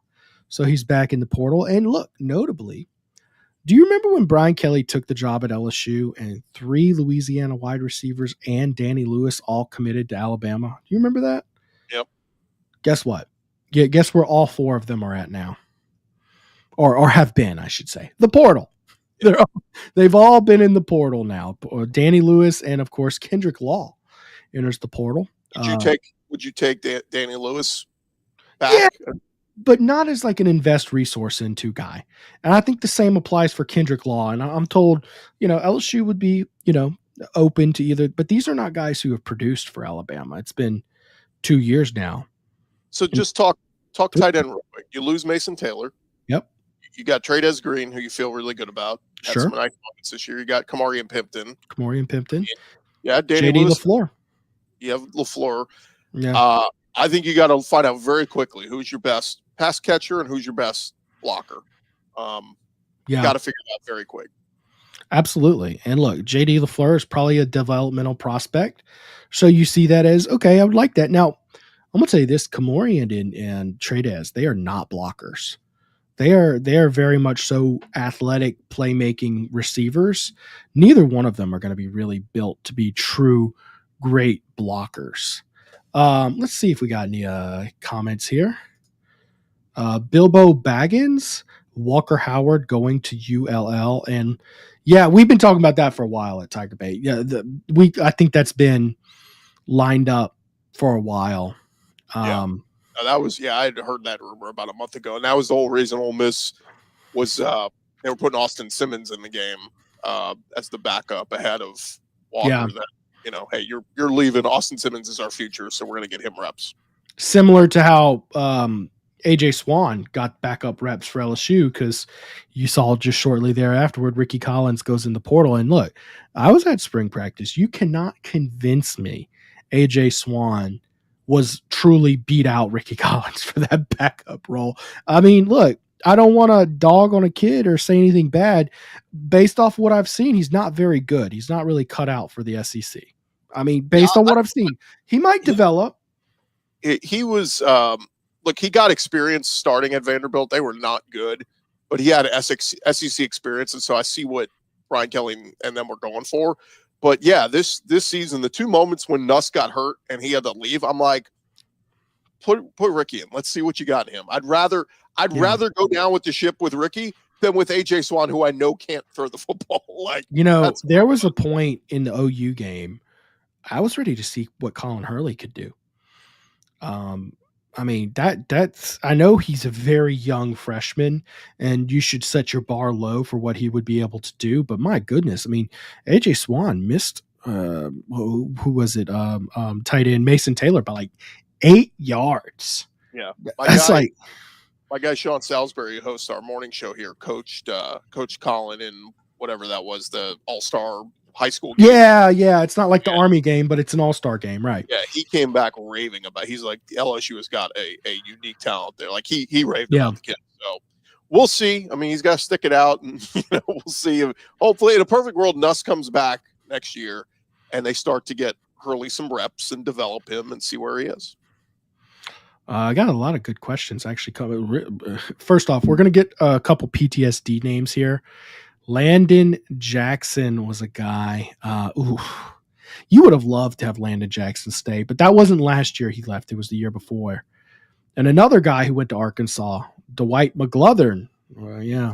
So he's back in the portal. And look, notably, do you remember when Brian Kelly took the job at LSU and 3 Louisiana wide receivers and Danny Lewis all committed to Alabama? Do you remember that? Yep. Guess what? Yeah, guess where all 4 of them are at now? Or have been, I should say. The portal. They've all been in the portal now. Danny Lewis and, of course, Kendrick Law enters the portal. Would you take Danny Lewis back? Yeah, but not as like an invest resource into guy. And I think the same applies for Kendrick Law. And I'm told, LSU would be, open to either. But these are not guys who have produced for Alabama. It's been 2 years now. So just talk tight end real quick. You lose Mason Taylor. Yep. You got Trades Green, who you feel really good about. Had sure. Some nice moments this year. You got Kamari and Pimpton. Yeah, Danny JD Lewis. LaFleur. You have LaFleur. Yeah. I think you got to find out very quickly who's your best pass catcher and who's your best blocker. You got to figure it out very quick. Absolutely. And look, JD LaFleur is probably a developmental prospect. So you see that as, okay, I would like that. Now, I'm going to tell you this, Kamori and Trades, they are not blockers. They are very much so athletic playmaking receivers. Neither one of them are going to be really built to be true great blockers. Let's see if we got any comments here. Bilbo Baggins, Walker Howard going to ULL, and yeah, we've been talking about that for a while at TigerBait. Yeah, I think that's been lined up for a while. That was I had heard that rumor about a month ago, and that was the whole reason Ole Miss was they were putting Austin Simmons in the game as the backup ahead of Walker. Yeah. That hey, you're leaving. Austin Simmons is our future, so we're going to get him reps. Similar to how AJ Swan got backup reps for LSU, because you saw just shortly thereafterward Ricky Collins goes in the portal. And look, I was at spring practice. You cannot convince me AJ Swan was truly beat out Ricky Collins for that backup role. I mean, look, I don't want to dog on a kid or say anything bad. Based off what I've seen, he's not very good. He's not really cut out for the SEC. I mean, based on what I've seen, he might develop. He was look, he got experience starting at Vanderbilt. They were not good, but he had SEC experience, and so I see what Brian Kelly and them were going for. But yeah, this season, the two moments when Nuss got hurt and he had to leave, I'm like, put Ricky in. Let's see what you got in him. I'd rather go down with the ship with Ricky than with AJ Swan, who I know can't throw the football. Like, there was a point in the OU game, I was ready to see what Colin Hurley could do. I mean, that's I know he's a very young freshman, and you should set your bar low for what he would be able to do. But my goodness, I mean, AJ Swan missed who was it? Tight end Mason Taylor by like 8 yards. Yeah, my guy Sean Salisbury, who hosts our morning show here, coached Colin in whatever that was, the All-Star high school game. Yeah. It's not like the Army game, but it's an all-star game, right? Yeah, he came back raving about. He's like, LSU has got a unique talent there. Like he raved about the kid. So we'll see. I mean, he's got to stick it out, and we'll see. Hopefully, in a perfect world, Nuss comes back next year, and they start to get Hurley some reps and develop him and see where he is. I got a lot of good questions actually. First off, we're gonna get a couple PTSD names here. Landon Jackson was a guy. You would have loved to have Landon Jackson stay, but that wasn't last year he left. It was the year before. And another guy who went to Arkansas, Dwight McGlothern. Yeah,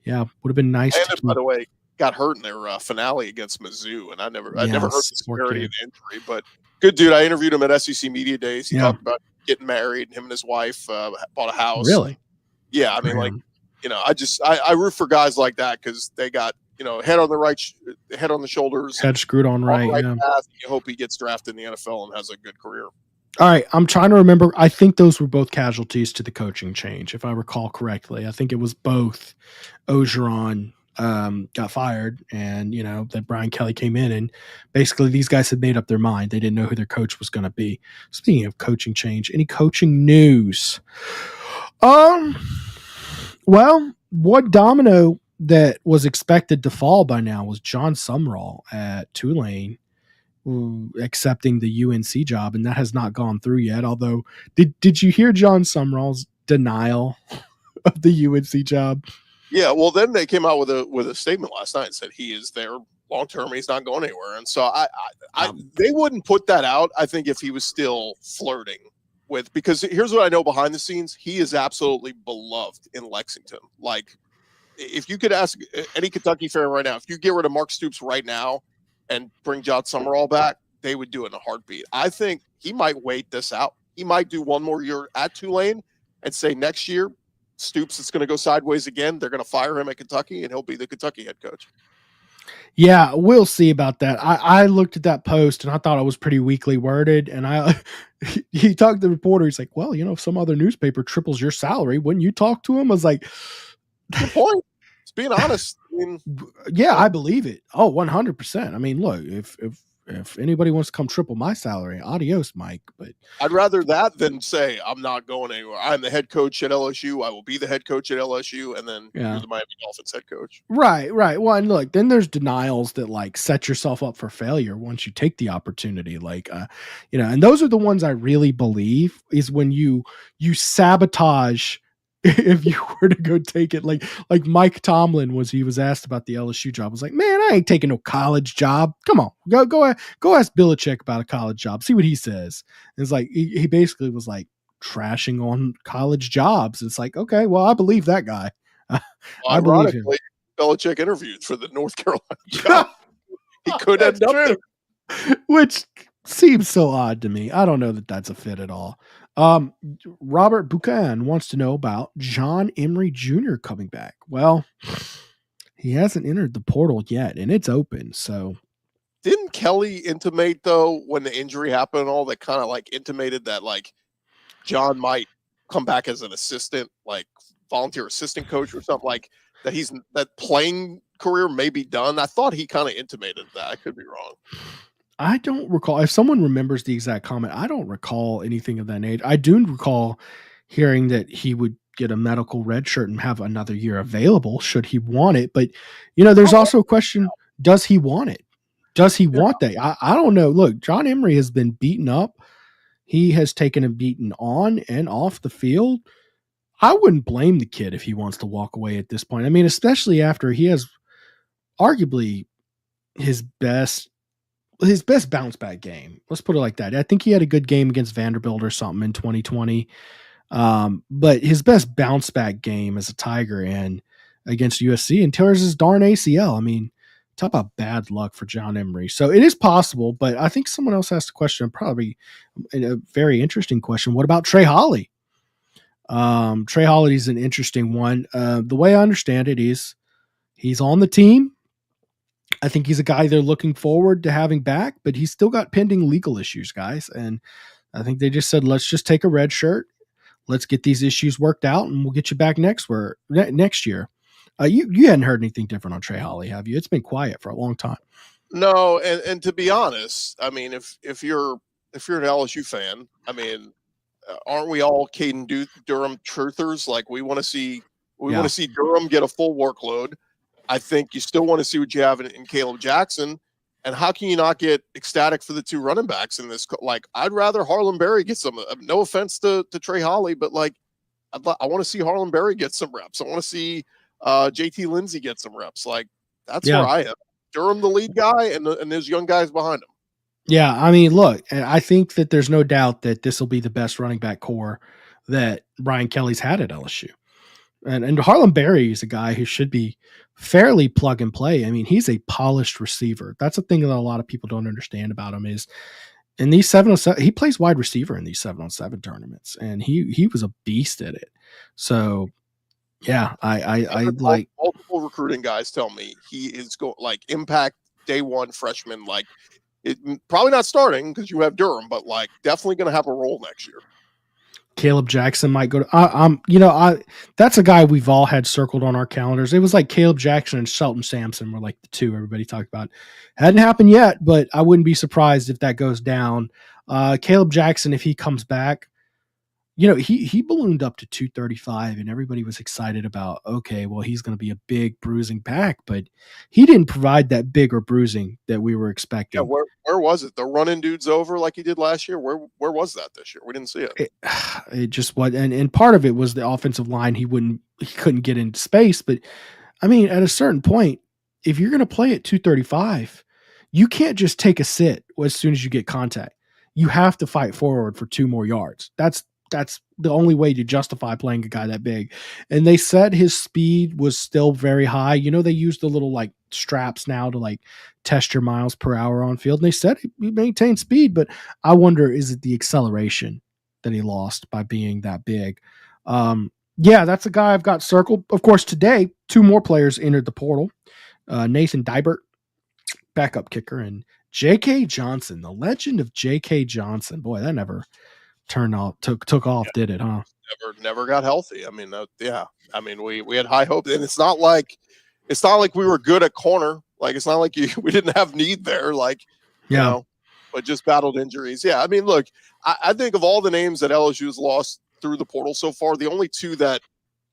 would have been nice. Landon, by the way, got hurt in their finale against Mizzou, and I never heard the severity of the injury, but good dude. I interviewed him at SEC Media Days. He talked about getting married, and him and his wife bought a house. Really? Yeah, I mean, like, I root for guys like that because they got, head on the shoulders, head screwed on right. Path. You hope he gets drafted in the NFL and has a good career. All right, I'm trying to remember. I think those were both casualties to the coaching change, if I recall correctly. I think it was both. Ogeron got fired, and that Brian Kelly came in, and basically these guys had made up their mind. They didn't know who their coach was going to be. Speaking of coaching change, any coaching news? Well, one domino that was expected to fall by now was John Sumrall at Tulane accepting the UNC job, and that has not gone through yet. Although, did you hear John Sumrall's denial of the UNC job? Yeah, well, then they came out with a statement last night and said he is there long term. He's not going anywhere, and so they wouldn't put that out. I think if he was still flirting with, because here's what I know behind the scenes: he is absolutely beloved in Lexington. Like, if you could ask any Kentucky fan right now, if you get rid of Mark Stoops right now and bring John Sumrall back, they would do it in a heartbeat. I think he might wait this out. He might do one more year at Tulane and say next year, Stoops is going to go sideways again. They're going to fire him at Kentucky, and he'll be the Kentucky head coach. Yeah, we'll see about that. I looked at that post, and I thought it was pretty weakly worded. And he talked to the reporter. He's like, well, if some other newspaper triples your salary, wouldn't you talk to him? I was like, good point. It's being honest. I mean, yeah, I believe it. Oh, 100%. I mean, look, if anybody wants to come triple my salary, adios, Mike. But I'd rather that than say I'm not going anywhere. I'm the head coach at LSU. I will be the head coach at LSU, and then you're the Miami Dolphins head coach. Right. Well, and look, then there's denials that like set yourself up for failure once you take the opportunity. Like, and those are the ones I really believe is when you sabotage. If you were to go take it, like Mike Tomlin he was asked about the LSU job. I was like, man, I ain't taking no college job. Come on, go ask Belichick about a college job. See what he says. And it's like he basically was like trashing on college jobs. It's like, okay, well, I believe that guy. I believe him. Belichick interviewed for the North Carolina job. He could end up there. Which seems so odd to me. I don't know that that's a fit at all. Robert Buchan wants to know about John Emery Jr. coming back. Well, he hasn't entered the portal yet, and it's open. So, didn't Kelly intimate though when the injury happened and all that, kind of like intimated that like John might come back as an assistant, like volunteer assistant coach or something, like that playing career may be done. I thought he kind of intimated that. I could be wrong. I don't recall. If someone remembers the exact comment, I don't recall anything of that age. I do recall hearing that he would get a medical red shirt and have another year available should he want it. But, there's also a question, does he want it? Does he want that? I don't know. Look, John Emery has been beaten up. he has taken a beating on and off the field. I wouldn't blame the kid if he wants to walk away at this point. I mean, especially after he has arguably his best bounce back game. Let's put it like that. I think he had a good game against Vanderbilt or something in 2020. But his best bounce back game as a Tiger and against USC, and tears his darn ACL. I mean, talk about bad luck for John Emery. So it is possible, but I think someone else asked a question, probably a very interesting question. What about Trey Holly? Trey Holly is an interesting one. The way I understand it is he's on the team. I think he's a guy they're looking forward to having back, but he's still got pending legal issues, guys. And I think they just said, let's just take a red shirt. Let's get these issues worked out, and we'll get you back next year. You hadn't heard anything different on Trey Holly, have you? It's been quiet for a long time. No, and to be honest, I mean, if you're an LSU fan, I mean, aren't we all Caden Durham truthers? Like, we want to see Durham get a full workload. I think you still want to see what you have in Caleb Jackson. And how can you not get ecstatic for the two running backs in this? Like, I'd rather Harlan Berry get some. No offense to Trey Holly, but like, I want to see Harlan Berry get some reps. I want to see JT Lindsay get some reps. Like, that's where I am. Durham, the lead guy, and there's young guys behind him. Yeah, I mean, look, I think that there's no doubt that this will be the best running back core that Brian Kelly's had at LSU. And Harlan Berry is a guy who should be fairly plug and play. I mean, he's a polished receiver. That's the thing that a lot of people don't understand about him is in these 7-on-7, he plays wide receiver in these 7-on-7 tournaments, and he was a beast at it. So, yeah, I like multiple recruiting guys tell me he is going like impact day one freshman. Like, it probably not starting because you have Durham, but like definitely going to have a role next year. Caleb Jackson might go to, that's a guy we've all had circled on our calendars. It was like Caleb Jackson and Shelton Sampson were like the two everybody talked about. Hadn't happened yet, but I wouldn't be surprised if that goes down. Caleb Jackson, if he comes back, he ballooned up to 235 and everybody was excited about, okay, well, he's going to be a big bruising back, but he didn't provide that bigger bruising that we were expecting. Yeah, where was it? The running dudes over like he did last year? Where was that this year? We didn't see it. It just was, and part of it was the offensive line. He couldn't get into space, but I mean, at a certain point, if you're going to play at 235, you can't just take a sit as soon as you get contact. You have to fight forward for 2 more yards. That's the only way to justify playing a guy that big. And they said his speed was still very high. They use the little like straps now to like test your miles per hour on field. And they said he maintained speed, but I wonder, is it the acceleration that he lost by being that big? Yeah, that's a guy I've got circled. Of course, today, 2 more players entered the portal. Nathan Dibert, backup kicker, and J.K. Johnson, the legend of J.K. Johnson. Boy, that never took off, did it, huh? Never got healthy. I mean, I mean, we had high hopes, and it's not like we were good at corner. Like, it's not like we didn't have need there. Like, but just battled injuries. Yeah, I mean, look, I think of all the names that LSU has lost through the portal so far, the only 2 that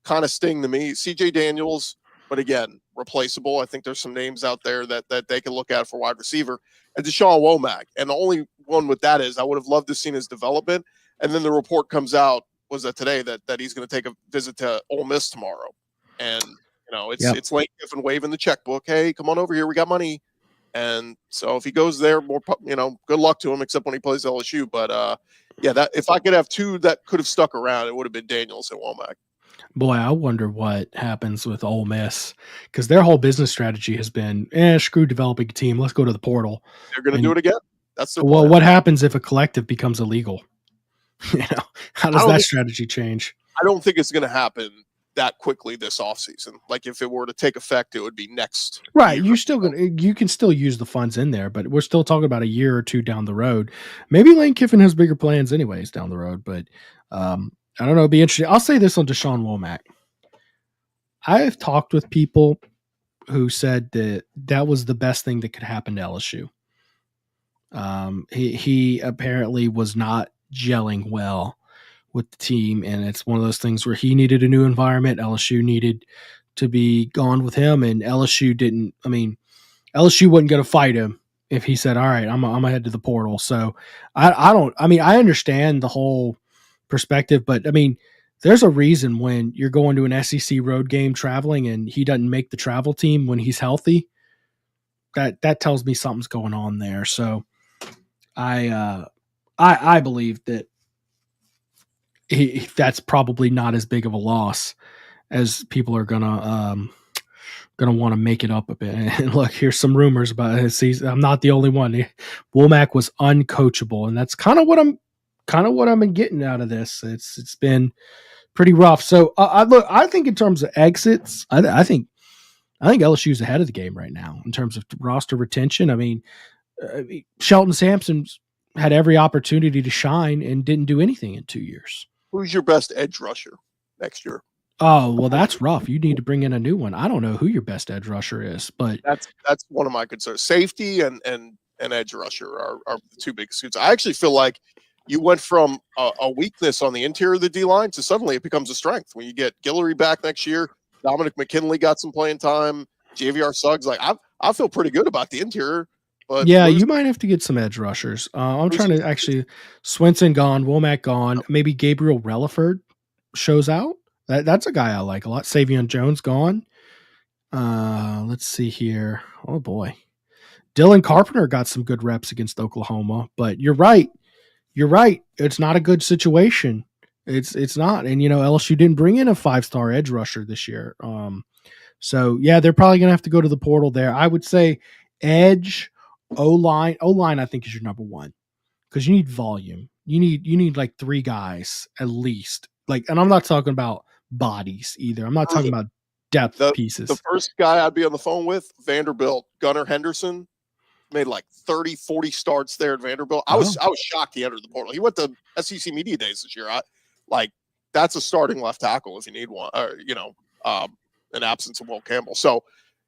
kind of sting to me, C.J. Daniels, but again, replaceable. I think there's some names out there that they can look at for wide receiver, and Deshaun Womack. And the only one with that is I would have loved to seen his development. And then the report comes out, was that today, that he's going to take a visit to Ole Miss tomorrow. And, it's Lane Kiffin waving the checkbook. Hey, come on over here. We got money. And so if he goes there, good luck to him, except when he plays LSU. But, that if I could have 2 that could have stuck around, it would have been Daniels and Womack. Boy, I wonder what happens with Ole Miss, because their whole business strategy has been, screw developing a team. Let's go to the portal. They're going to do it again. That's their plan. Well, what happens if a collective becomes illegal? How does that strategy change? I don't think it's going to happen that quickly this offseason. Like, if it were to take effect, it would be next. Right. You can still use the funds in there, but we're still talking about a year or 2 down the road. Maybe Lane Kiffin has bigger plans anyways down the road, but I don't know. It'd be interesting. I'll say this on Deshaun Womack. I have talked with people who said that was the best thing that could happen to LSU. He apparently was not gelling well with the team, and it's one of those things where he needed a new environment. LSU needed to be gone with him, and LSU didn't. I mean, LSU wasn't going to fight him if he said, all right, I'm gonna head to the portal. So I understand the whole perspective, but I mean, there's a reason when you're going to an SEC road game traveling and he doesn't make the travel team when he's healthy, that tells me something's going on there. So I believe that that's probably not as big of a loss as people are gonna want to make it up a bit. And look, here's some rumors about his season. I'm not the only one. Womack was uncoachable, and that's kind of what I'm getting out of this. It's been pretty rough. So I think in terms of exits, I think LSU's ahead of the game right now in terms of roster retention. I mean, Shelton Sampson's had every opportunity to shine and didn't do anything in 2 years. Who's your best edge rusher next year? Oh, well, that's rough. You need to bring in a new one. I don't know who your best edge rusher is, but that's one of my concerns. Safety and edge rusher are the two biggest suits. I actually feel like you went from a weakness on the interior of the D-line to suddenly it becomes a strength. When you get Guillory back next year, Dominic McKinley got some playing time, JVR Suggs. Like I feel pretty good about the interior. But yeah, you might have to get some edge rushers. I'm trying to actually Swenson gone, Womack gone, maybe Gabriel Relaford shows out. That's a guy I like a lot. Savion Jones gone. Let's see here. Oh boy. Dylan Carpenter got some good reps against Oklahoma, but you're right. It's not a good situation. It's not. And LSU didn't bring in a 5-star edge rusher this year. So yeah, they're probably gonna have to go to the portal there. I would say edge, O-line. O-line, I think, is your number one. Because you need volume. You need like 3 guys at least. Like, and I'm not talking about bodies either. I'm not talking about depth pieces. The first guy I'd be on the phone with, Vanderbilt, Gunnar Henderson, made like 30, 40 starts there at Vanderbilt. I was shocked he entered the portal. He went to SEC Media Days this year. That's a starting left tackle if you need one, or in absence of Will Campbell. So,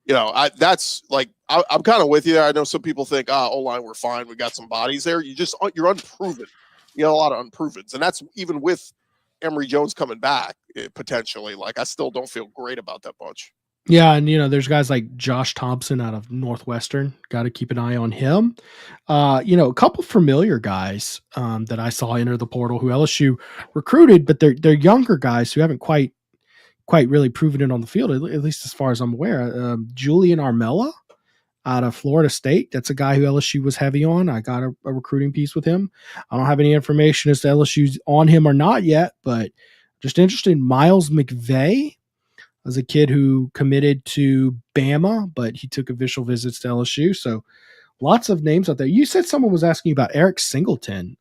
that's like I'm kind of with you there. I know some people think, O-line, we're fine. We got some bodies there. You're unproven. You got a lot of unprovens, and that's even with Emery Jones coming back potentially. Like, I still don't feel great about that bunch. Yeah, and there's guys like Josh Thompson out of Northwestern. Got to keep an eye on him. A couple familiar guys that I saw enter the portal who LSU recruited, but they're younger guys who haven't quite really proven it on the field, at least as far as I'm aware. Julian Armella out of Florida State. That's a guy who LSU was heavy on. I got a recruiting piece with him. I don't have any information as to LSU's on him or not yet, but just interested. Miles McVeigh was a kid who committed to Bama, but he took official visits to LSU. So lots of names out there. You said someone was asking about Eric Singleton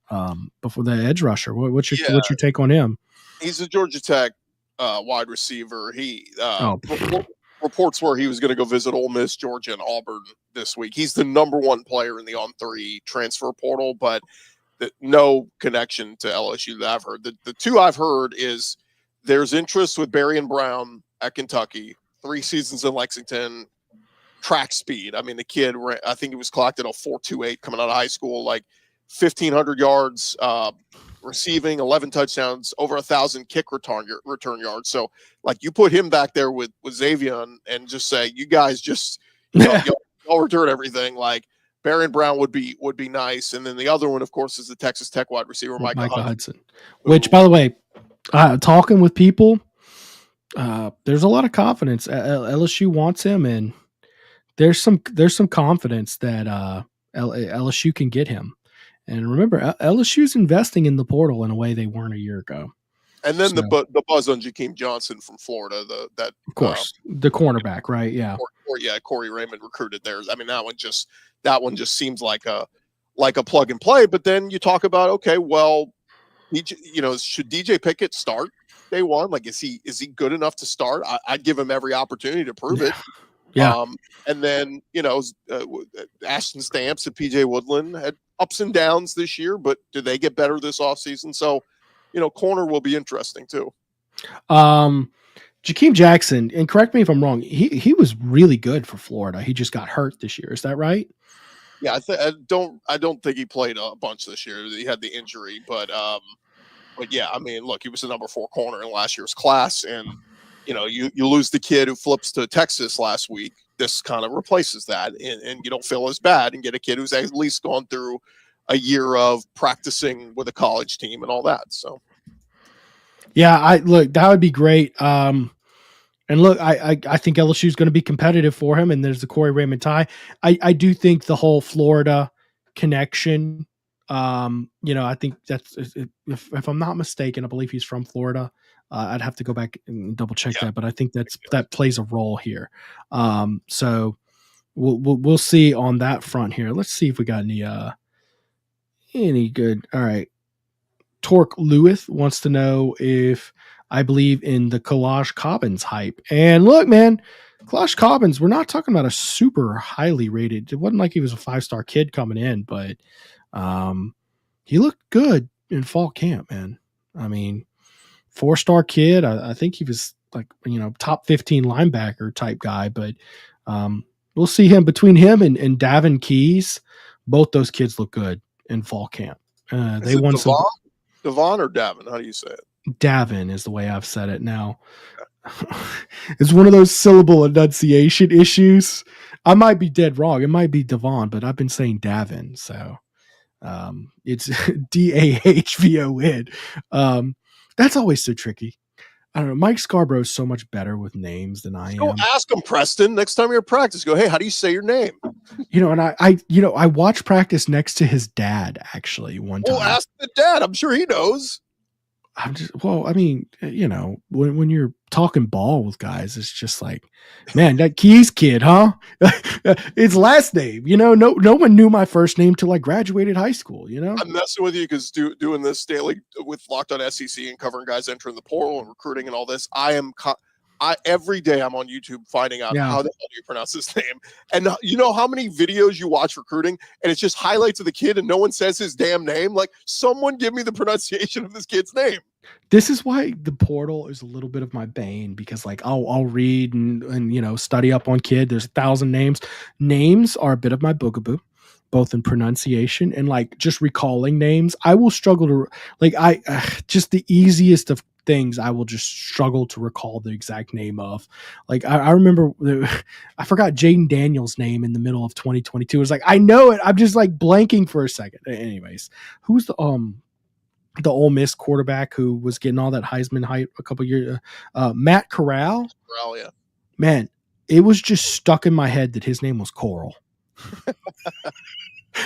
before the edge rusher. What's your take on him? He's a Georgia Tech wide receiver. He reports where he was going to go visit Ole Miss, Georgia, and Auburn this week. He's the number one player in the On3 transfer portal, but no connection to LSU that I've heard. The two I've heard is there's interest with Barry and Brown at Kentucky, 3 seasons in Lexington, track speed. I mean, the kid, I think he was clocked at a 4.28 coming out of high school, like 1,500 yards receiving, 11 touchdowns, over 1,000 kick return yards. So, like, you put him back there with Xavier and just say, you guys just y'all return everything. Like, Barry and Brown would be nice. And then the other one, of course, is the Texas Tech wide receiver, Micah Hudson. Which, by the way, talking with people, there's a lot of confidence. LSU wants him, and there's some confidence that LSU can get him. And remember, LSU's investing in the portal in a way they weren't a year ago. And then the buzz on Jakeem Johnson from Florida, of course, the cornerback, right? Yeah, Corey Raymond recruited there. I mean, that one just seems like a plug and play. But then you talk about, okay, well, should DJ Pickett start day one? Like, is he good enough to start? I'd give him every opportunity to prove it. Yeah. And then, Ashton Stamps and PJ Woodland had ups and downs this year, but do they get better this offseason? So, corner will be interesting too. Jakeem Jackson, and correct me if I'm wrong, he was really good for Florida. He just got hurt this year. Is that right? Yeah, I don't think he played a bunch this year. He had the injury, but yeah, I mean, look, he was the number 4 corner in last year's class, and you lose the kid who flips to Texas last week, this kind of replaces that, and you don't feel as bad and get a kid who's at least gone through a year of practicing with a college team and all that. So, yeah, look, that would be great. And look, I think LSU is going to be competitive for him. And there's the Corey Raymond tie. I do think the whole Florida connection, I think that's, if I'm not mistaken, I believe he's from Florida. I'd have to go back and double check that, but I think that plays a role here. So we'll see on that front here. Let's see if we got any good. All right. Torque Lewis wants to know if I believe in the Collage Cobbins hype. And look, man, Collage Cobbins, we're not talking about a super highly rated. It wasn't like he was a 5-star kid coming in, but he looked good in fall camp, man. I mean, 4-star kid. I think he was like, top 15 linebacker type guy, but we'll see him between him and Davin Keys. Both those kids look good in fall camp. They won some. Devon or Davin? How do you say it? Davin is the way I've said it now. It's one of those syllable enunciation issues. I might be dead wrong. It might be Devon, but I've been saying Davin. So it's Dahvon. That's always so tricky. I don't know. Mike Scarborough is so much better with names than I am. Go ask him, Preston. Next time you're at practice, go, hey, how do you say your name? And I watched practice next to his dad actually one time. Well, ask the dad. I'm sure he knows. When you're talking ball with guys, it's just like, man, that Keys kid, huh? It's last name, no one knew my first name till I graduated high school, I'm messing with you because doing this daily with Locked On SEC and covering guys entering the portal and recruiting and all this, every day I'm on YouTube finding out how the hell do you pronounce this name. And you know how many videos you watch recruiting and it's just highlights of the kid and no one says his damn name? Like, someone give me the pronunciation of this kid's name. This is why the portal is a little bit of my bane, because like I'll read and study up on kid. There's 1,000 names. Names are a bit of my boogaboo, both in pronunciation and like just recalling names. I will struggle to just the easiest of things I will just struggle to recall the exact name of. Like I remember I forgot Jaden Daniels' name in the middle of 2022. It was like, I know it. I'm just like blanking for a second. Anyways, who's the Ole Miss quarterback who was getting all that Heisman hype a couple years? Matt Corral. Corral, yeah. Man, it was just stuck in my head that his name was Coral.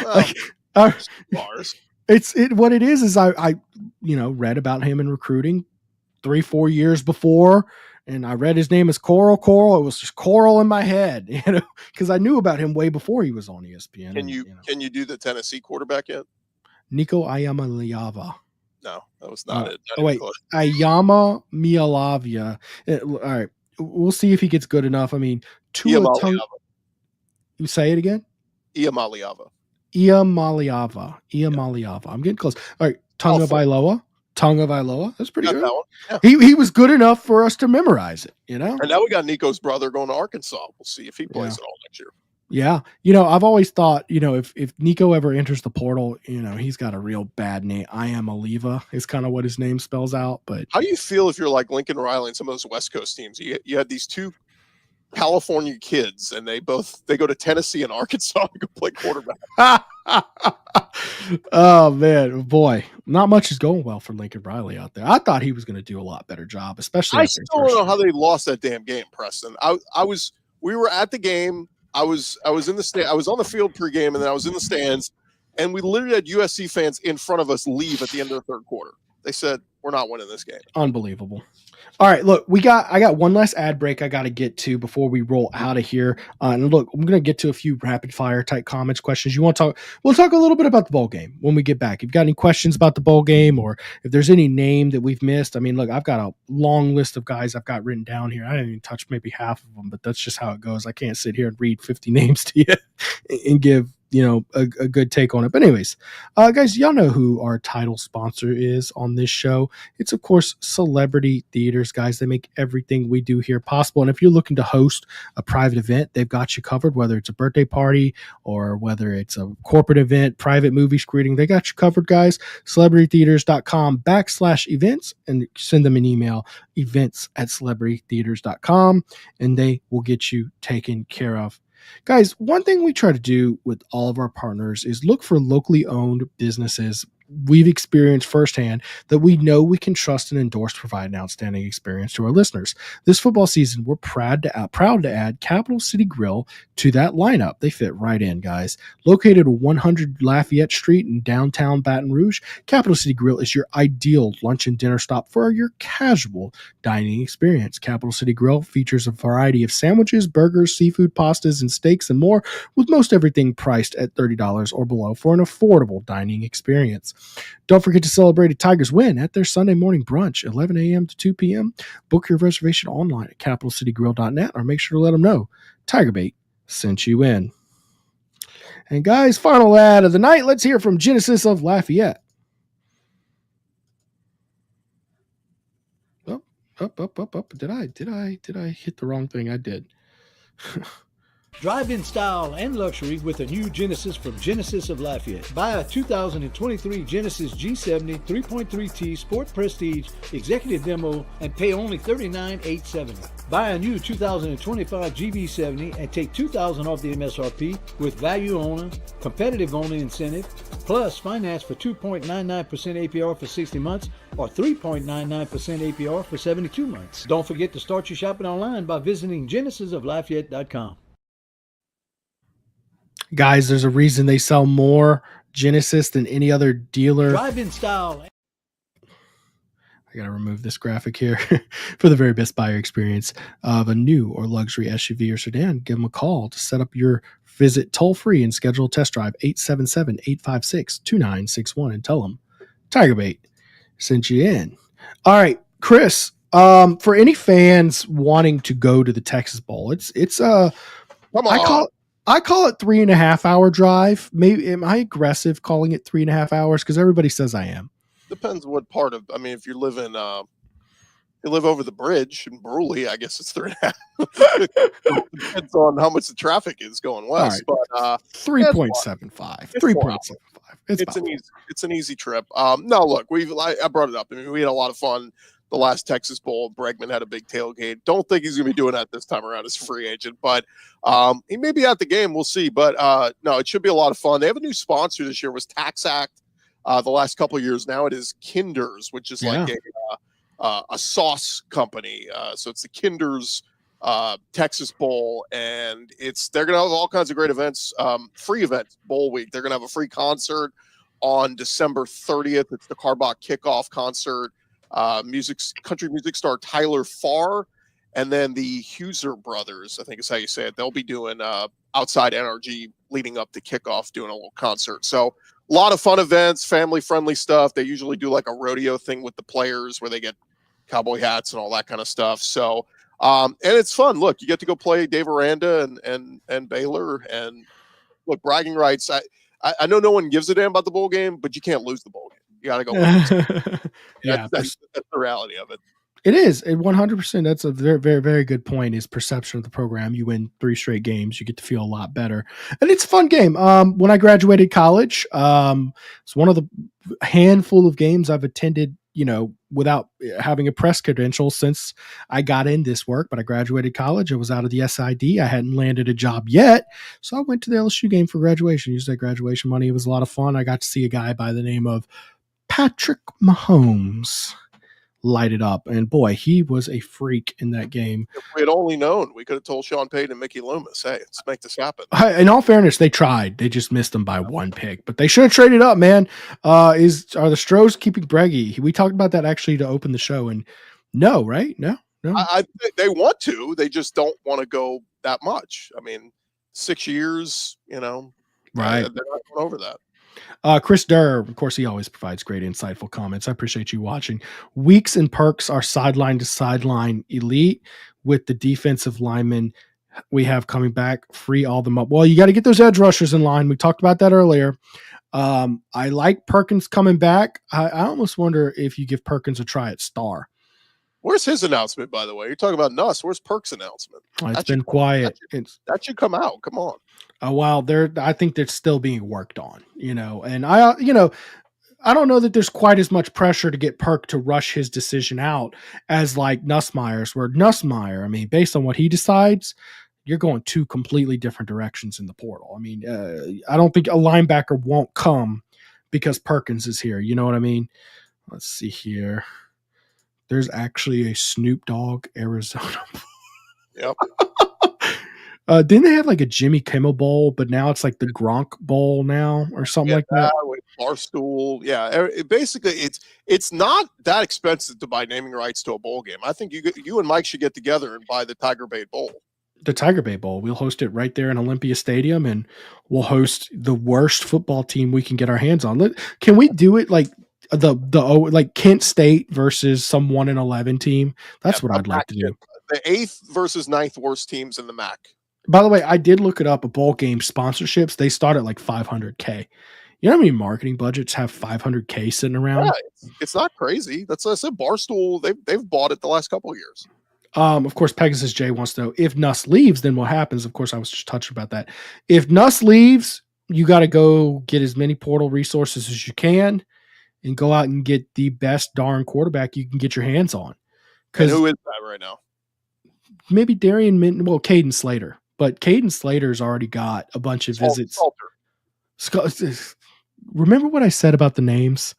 What it is I read about him in recruiting 3-4 years before, and I read his name as Coral. It was just Coral in my head, because I knew about him way before he was on ESPN. Can you do the Tennessee quarterback yet? Nico Iamaleava. No, that was not it. Ayama Mialavia. All right, we'll see if he gets good enough. I mean, you say it again? Iamaleava. I'm getting close. All right, Tonga Vailoa. That's pretty good. That yeah. He was good enough for us to memorize it, And now we got Nico's brother going to Arkansas. We'll see if he plays it all next year. Yeah. I've always thought, if Nico ever enters the portal, he's got a real bad name. Iamaleava is kind of what his name spells out. But how do you feel if you're like Lincoln Riley and some of those West Coast teams? You had these two California kids and they go to Tennessee and Arkansas to go play quarterback. Oh man, boy, not much is going well for Lincoln Riley out there. I thought he was going to do a lot better job, especially. I still don't know how they lost that damn game, Preston. We were at the game. I was in the stand. I was on the field pregame, and then I was in the stands, and we literally had USC fans in front of us leave at the end of the third quarter. They said, "We're not winning this game." Unbelievable. All right, look, I got one last ad break I got to get to before we roll out of here. And look, I'm going to get to a few rapid fire type comments, questions. You want to talk? We'll talk a little bit about the bowl game when we get back. If you've got any questions about the bowl game, or if there's any name that we've missed, I mean, look, I've got a long list of guys I've got written down here. I didn't even touch maybe half of them, but that's just how it goes. I can't sit here and read 50 names to you and give a good take on it. But anyways, guys, y'all know who our title sponsor is on this show. It's, of course, Celebrity Theaters, guys. They make everything we do here possible. And if you're looking to host a private event, they've got you covered, whether it's a birthday party or whether it's a corporate event, private movie screening. They got you covered, guys. CelebrityTheaters.com/events, and send them an email, events@celebritytheaters.com, and they will get you taken care of. Guys, one thing we try to do with all of our partners is look for locally owned businesses we've experienced firsthand that we know we can trust and endorse to provide an outstanding experience to our listeners. This football season, we're proud to add Capital City Grill to that lineup. They fit right in, guys. Located at 100 Lafayette Street in downtown Baton Rouge, Capital City Grill is your ideal lunch and dinner stop for your casual dining experience. Capital City Grill features a variety of sandwiches, burgers, seafood, pastas, and steaks, and more, with most everything priced at $30 or below for an affordable dining experience. Don't forget to celebrate a Tigers win at their Sunday morning brunch, 11 a.m. to 2 p.m. Book your reservation online at capitalcitygrill.net, or make sure to let them know TigerBait sent you in. And guys, final ad of the night. Let's hear from Genesis of Lafayette. Up. Did I hit the wrong thing? I did. Drive in style and luxury with a new Genesis from Genesis of Lafayette. Buy a 2023 Genesis G70 3.3T Sport Prestige Executive Demo and pay only $39,870. Buy a new 2025 GB70 and take $2,000 off the MSRP with value owner, competitive owner incentive, plus finance for 2.99% APR for 60 months or 3.99% APR for 72 months. Don't forget to start your shopping online by visiting genesisoflafayette.com. Guys, there's a reason they sell more Genesis than any other dealer. Drive-in style. I got to remove this graphic here. For the very best buyer experience of a new or luxury SUV or sedan, give them a call to set up your visit toll-free and schedule a test drive, 877-856-2961, and tell them TigerBait sent you in. All right, Chris, for any fans wanting to go to the Texas Bowl, it's come on. I call it 3.5 hour drive. Maybe am I aggressive calling it 3.5 hours? Because everybody says I am. Depends what part of. I mean, if you live in, you live over the bridge in Bruley, I guess it's 3.5. Depends on how much the traffic is going west. Right. But 3.75. 3.75. It's an easy trip. No, look, I brought it up. I mean, we had a lot of fun. The last Texas Bowl, Bregman had a big tailgate. Don't think he's going to be doing that this time around as a free agent, but he may be at the game. We'll see. But no, it should be a lot of fun. They have a new sponsor this year. It was Tax Act the last couple of years. Now it is Kinder's, which is like a sauce company. So it's the Kinder's Texas Bowl, and they're going to have all kinds of great events, free events, Bowl week. They're going to have a free concert on December 30th. It's the Carbach Kickoff Concert. Country music star Tyler Farr, and then the Huser brothers, I think is how you say it. They'll be doing outside NRG leading up to kickoff, doing a little concert. So a lot of fun events, family friendly stuff. They usually do like a rodeo thing with the players where they get cowboy hats and all that kind of stuff. So and it's fun. Look, you get to go play Dave Aranda and Baylor, and look, bragging rights. I know no one gives a damn about the bowl game, but you can't lose the bowl game. You got to go. That's the reality of it. It is 100%. That's a very, very, very good point. Is perception of the program. You win 3 straight games, you get to feel a lot better, and it's a fun game. When I graduated college, it's one of the handful of games I've attended, without having a press credential since I got in this work. But I graduated college. I was out of the SID. I hadn't landed a job yet, so I went to the LSU game for graduation. Used that graduation money. It was a lot of fun. I got to see a guy by the name of Patrick Mahomes light it up, and boy, he was a freak in that game. If we had only known, we could have told Sean Payton and Mickey Loomis, hey, let's make this happen. In all fairness, they tried. They just missed them by 1 pick, but they should have traded up, man. Are the Stros keeping Breggy? We talked about that actually to open the show, and no, right? No. I they want to. They just don't want to go that much. I mean, 6 years, right? They're not going over that. Chris Durr, of course, he always provides great, insightful comments. I appreciate you watching. Weeks and Perks are sideline to sideline elite with the defensive linemen we have coming back? Free all them up. Well, you got to get those edge rushers in line. We talked about that earlier. I like Perkins coming back. I almost wonder if you give Perkins a try at star. Where's his announcement, by the way? You're talking about Nuss. Where's Perk's announcement? It's been quiet. That should come out. Come on. Well, I think they're still being worked on, and I don't know that there's quite as much pressure to get Perk to rush his decision out as like Nussmeier's, where Nussmeier, I mean, based on what he decides, you're going two completely different directions in the portal. I mean, I don't think a linebacker won't come because Perkins is here. You know what I mean? Let's see here. There's actually a Snoop Dogg Arizona. Yep. Didn't they have like a Jimmy Kimmel Bowl, but now it's like the Gronk Bowl now or something like that? With Barstool. Yeah. Basically, it's not that expensive to buy naming rights to a bowl game. I think you and Mike should get together and buy the TigerBait Bowl. The TigerBait Bowl. We'll host it right there in Olympia Stadium, and we'll host the worst football team we can get our hands on. Can we do it like like Kent State versus some 1-11 team? That's what I'd like to do. The 8th versus 9th worst teams in the MAC. By the way, I did look it up. A bowl game sponsorships, they start at like $500K. You know how many marketing budgets have $500K sitting around? Yeah, it's not crazy. That's what I said. Barstool, they've bought it the last couple of years. Of course, Pegasus J wants to know if Nuss leaves, then what happens? Of course, I was just touching about that. If Nuss leaves, you got to go get as many portal resources as you can and go out and get the best darn quarterback you can get your hands on. And who is that right now? Maybe Darian Minton, Caden Slater. But Caden Slater's already got a bunch of visits. Remember what I said about the names?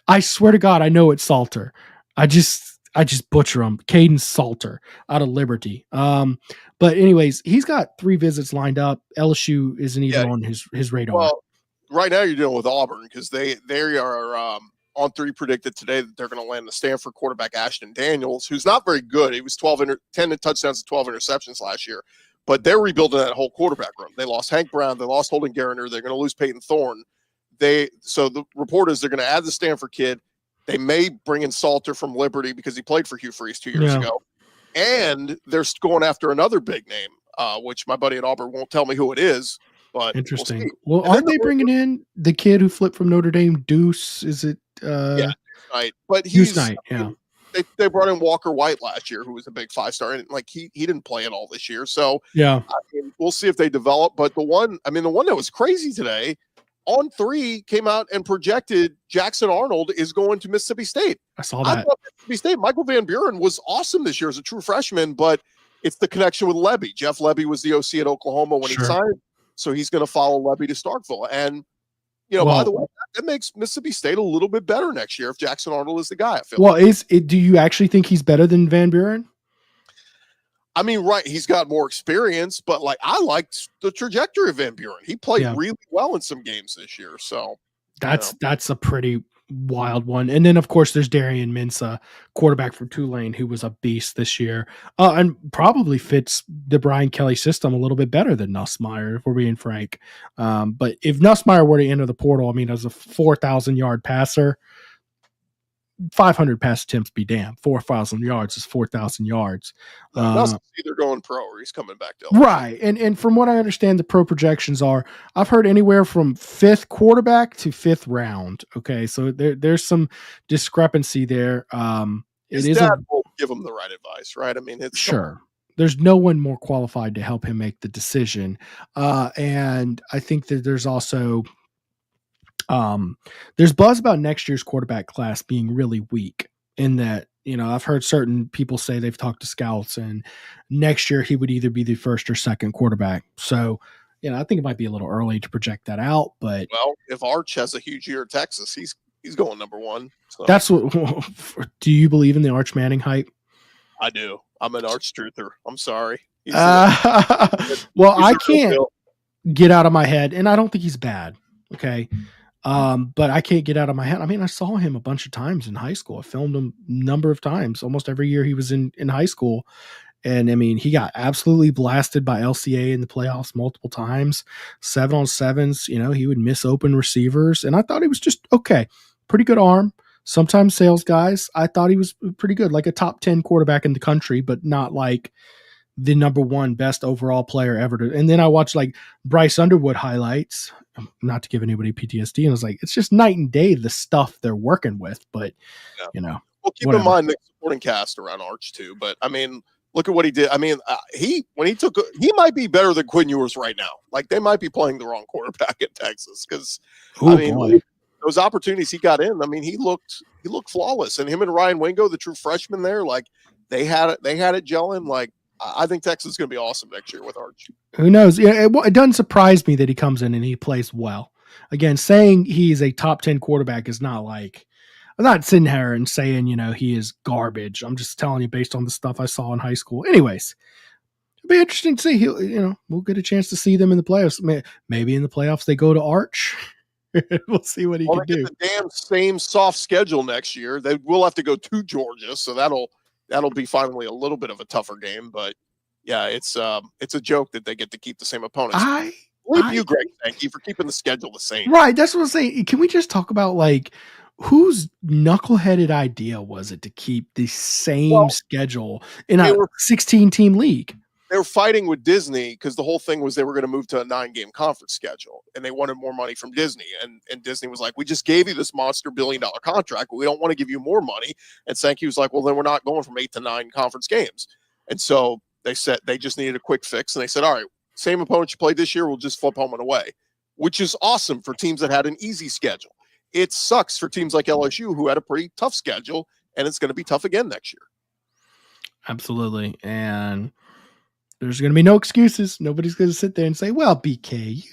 I swear to God, I know it's Salter. I just butcher them. Caden Salter out of Liberty. But anyways, he's got 3 visits lined up. LSU isn't even on his radar. Well, right now you're dealing with Auburn because they are on 3 predicted today that they're going to land the Stanford quarterback Ashton Daniels, who's not very good. He was 10 touchdowns and 12 interceptions last year. But they're rebuilding that whole quarterback room. They lost Hank Brown. They lost Holden Gariner. They're going to lose Peyton Thorne. So the report is they're going to add the Stanford kid. They may bring in Salter from Liberty because he played for Hugh Freeze 2 years ago. And they're going after another big name, which my buddy at Auburn won't tell me who it is. But interesting. Well, aren't they bringing in the kid who flipped from Notre Dame, Deuce? Is it? Yeah, right. But Deuce Knight, yeah. They brought in Walker White last year, who was a big 5-star, and like he didn't play at all this year. So yeah, we'll see if they develop. But the one that was crazy today, On 3 came out and projected Jackson Arnold is going to Mississippi State. I saw that. I thought Mississippi State, Michael Van Buren was awesome this year as a true freshman, but it's the connection with Lebby. Jeff Lebby was the OC at Oklahoma when he signed, so he's going to follow Lebby to Starkville. And by the way, that makes Mississippi State a little bit better next year if Jackson Arnold is the guy. I feel. Do you actually think he's better than Van Buren? I mean, right, he's got more experience, but like I liked the trajectory of Van Buren. He played really well in some games this year. So that's a pretty wild one. And then of course there's Darian Mensah, quarterback from Tulane, who was a beast this year. And probably fits the Brian Kelly system a little bit better than Nussmeier, if we're being frank. But if Nussmeier were to enter the portal, I mean, as a 4,000 yard passer, 500 pass attempts be damned. 4,000 yards is 4,000 yards. Either going pro or he's coming back to right. And from what I understand, the pro projections are, I've heard anywhere from 5th quarterback to 5th round. Okay, so there's some discrepancy there. His dad will give him the right advice, right? I mean, it's sure. There's no one more qualified to help him make the decision. And I think that there's also there's buzz about next year's quarterback class being really weak in that, I've heard certain people say they've talked to scouts and next year he would either be the 1st or 2nd quarterback. So, I think it might be a little early to project that out, but if Arch has a huge year at Texas, he's going number 1. So. That's what, do you believe in the Arch Manning hype? I do. I'm an Arch truther. I'm sorry. I can't get out of my head and I don't think he's bad. Okay. But I can't get out of my head. I mean, I saw him a bunch of times in high school. I filmed him a number of times, almost every year he was in high school. And I mean, he got absolutely blasted by LCA in the playoffs multiple times, 7-on-7s, he would miss open receivers. And I thought he was just okay. Pretty good arm. Sometimes sales guys, I thought he was pretty good, like a top 10 quarterback in the country, but not like the #1 best overall player ever and then I watched like Bryce Underwood highlights, not to give anybody PTSD, and I was like, it's just night and day the stuff they're working with, but well, keep whatever. in mind the supporting cast around Arch too, but I mean, look at what he did. I mean, he might be better than Quinn Ewers right now. Like they might be playing the wrong quarterback in Texas because those opportunities he got in. I mean, he looked flawless, and him and Ryan Wingo, the true freshman there, like they had it gelling. Like I think Texas is going to be awesome next year with Arch. Who knows? Yeah, it doesn't surprise me that he comes in and he plays well. Again, saying he's a top 10 quarterback is not like. I'm not sitting here and saying, he is garbage. I'm just telling you based on the stuff I saw in high school. Anyways, it'll be interesting to see. We'll get a chance to see them in the playoffs. Maybe in the playoffs they go to Arch. We'll see what he can do. The damn same soft schedule next year. They will have to go to Georgia, so that'll be finally a little bit of a tougher game. But yeah, it's a joke that they get to keep the same opponents. You, Greg. Thank you for keeping the schedule the same. Right, that's what I'm saying. Can we just talk about like whose knuckleheaded idea was it to keep the same schedule in a 16-team league? They were fighting with Disney because the whole thing was they were going to move to a 9-game conference schedule, and they wanted more money from Disney. And Disney was like, we just gave you this monster $1 billion contract. We don't want to give you more money. And Sankey was like, well, then we're not going from 8 to 9 conference games. And so they said they just needed a quick fix. And they said, all right, same opponent you played this year, we'll just flip home and away, which is awesome for teams that had an easy schedule. It sucks for teams like LSU who had a pretty tough schedule, and it's going to be tough again next year. Absolutely. And there's going to be no excuses. Nobody's going to sit there and say, well, BK,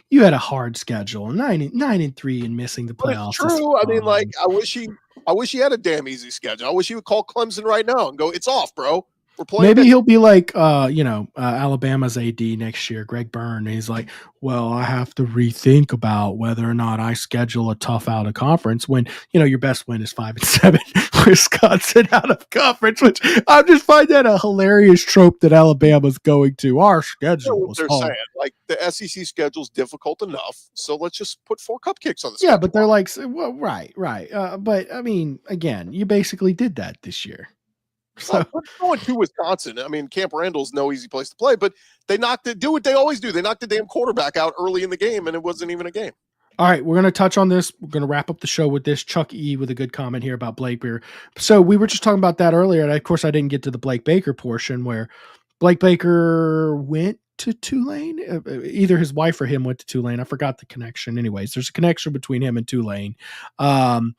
you had a hard schedule, 9-3 and missing the playoffs. It's true. I mean, like, I wish he had a damn easy schedule. I wish he would call Clemson right now and go, it's off, bro. We're playing. Maybe he'll be like, Alabama's AD next year, Greg Byrne. He's like, well, I have to rethink about whether or not I schedule a tough out of conference when, your best win is 5-7, Wisconsin out of conference, which I just find that a hilarious trope that Alabama's going to. Our schedule was hard. Saying, like, the SEC schedule's difficult enough, so let's just put 4 cupcakes on the schedule. Yeah, but they're like, well, right. But, I mean, again, you basically did that this year. So going to Wisconsin, I mean, Camp Randall's no easy place to play, but they do what they always do. They knocked the damn quarterback out early in the game, and it wasn't even a game. All right, we're going to touch on this. We're going to wrap up the show with this. Chuck E. with a good comment here about Blake Baker. So we were just talking about that earlier, and of course I didn't get to the Blake Baker portion where Blake Baker went to Tulane. Either his wife or him went to Tulane. I forgot the connection. Anyways, there's a connection between him and Tulane. And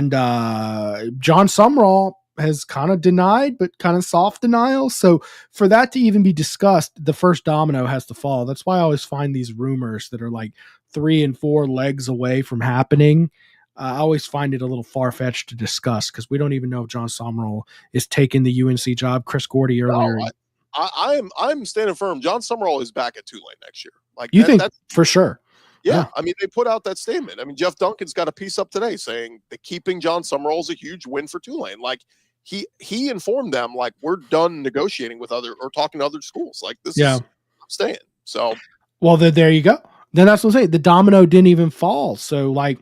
John Sumrall has kind of denied, but kind of soft denial. So for that to even be discussed, the first domino has to fall. That's why I always find these rumors that are like 3 and 4 legs away from happening. I always find it a little far-fetched to discuss because we don't even know if John Sumrall is taking the UNC job. Chris Gordy earlier. No, I'm standing firm. John Sumrall is back at Tulane next year. Like that's for sure. Yeah, I mean, they put out that statement. I mean, Jeff Duncan's got a piece up today saying that keeping John Sumrall is a huge win for Tulane. Like, he informed them, like, we're done negotiating with talking to other schools. Like, this is I'm staying. So, well, there you go. Then that's what I'm saying. The domino didn't even fall. So, like,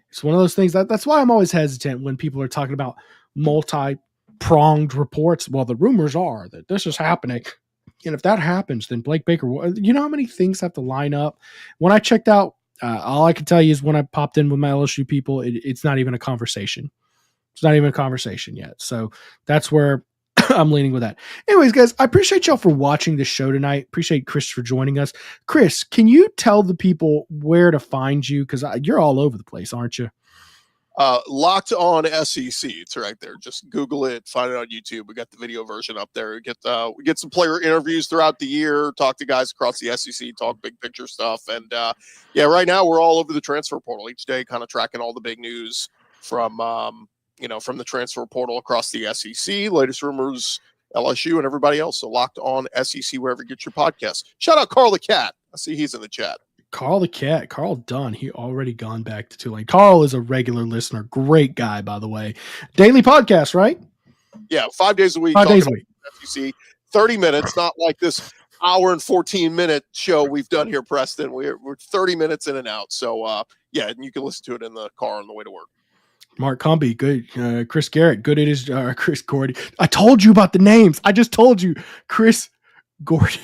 it's one of those things that's why I'm always hesitant when people are talking about multi-pronged reports. Well, the rumors are that this is happening. And if that happens, then Blake Baker, you know how many things have to line up? When I checked out, all I can tell you is when I popped in with my LSU people, it's not even a conversation. It's not even a conversation yet. So that's where I'm leaning with that. Anyways, guys, I appreciate y'all for watching this show tonight. Appreciate Chris for joining us. Chris, can you tell the people where to find you? Because you're all over the place, aren't you? Locked On SEC. It's right there. Just Google it, find it on YouTube. We got the video version up there. We get some player interviews throughout the year, talk to guys across the SEC, talk big picture stuff. And right now we're all over the transfer portal each day, kind of tracking all the big news from the transfer portal across the SEC, latest rumors, LSU, and everybody else. So Locked On SEC, wherever you get your podcasts. Shout out Carl the Cat. I see he's in the chat. Carl the Cat, Carl Dunn, he already gone back to Tulane. Carl is a regular listener. Great guy, by the way. Daily podcast, right? Yeah, 5 days a week. 5 days a week. SEC, 30 minutes, not like this hour and 14-minute show we've done here, Preston. We're 30 minutes in and out. So, and you can listen to it in the car on the way to work. Mark Comby, good. Chris Garrett, good. It is Chris Gordy. I told you about the names. I just told you. Chris Gordy.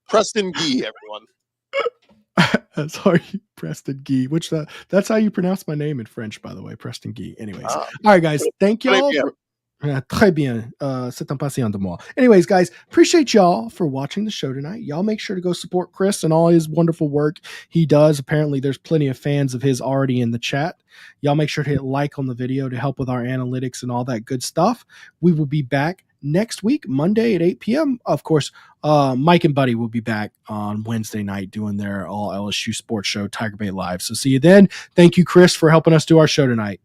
Preston Guy, everyone. Sorry, Preston Guy. That's how you pronounce my name in French, by the way, Preston Guy. Anyways, all right, guys. Thank you all. Très bien. C'est un patient de moi. Anyways, guys, appreciate y'all for watching the show tonight. Y'all make sure to go support Chris and all his wonderful work he does. Apparently, there's plenty of fans of his already in the chat. Y'all make sure to hit like on the video to help with our analytics and all that good stuff. We will be back next week, Monday at 8 p.m. Of course, Mike and Buddy will be back on Wednesday night doing their all LSU sports show, TigerBait Live. So see you then. Thank you, Chris, for helping us do our show tonight.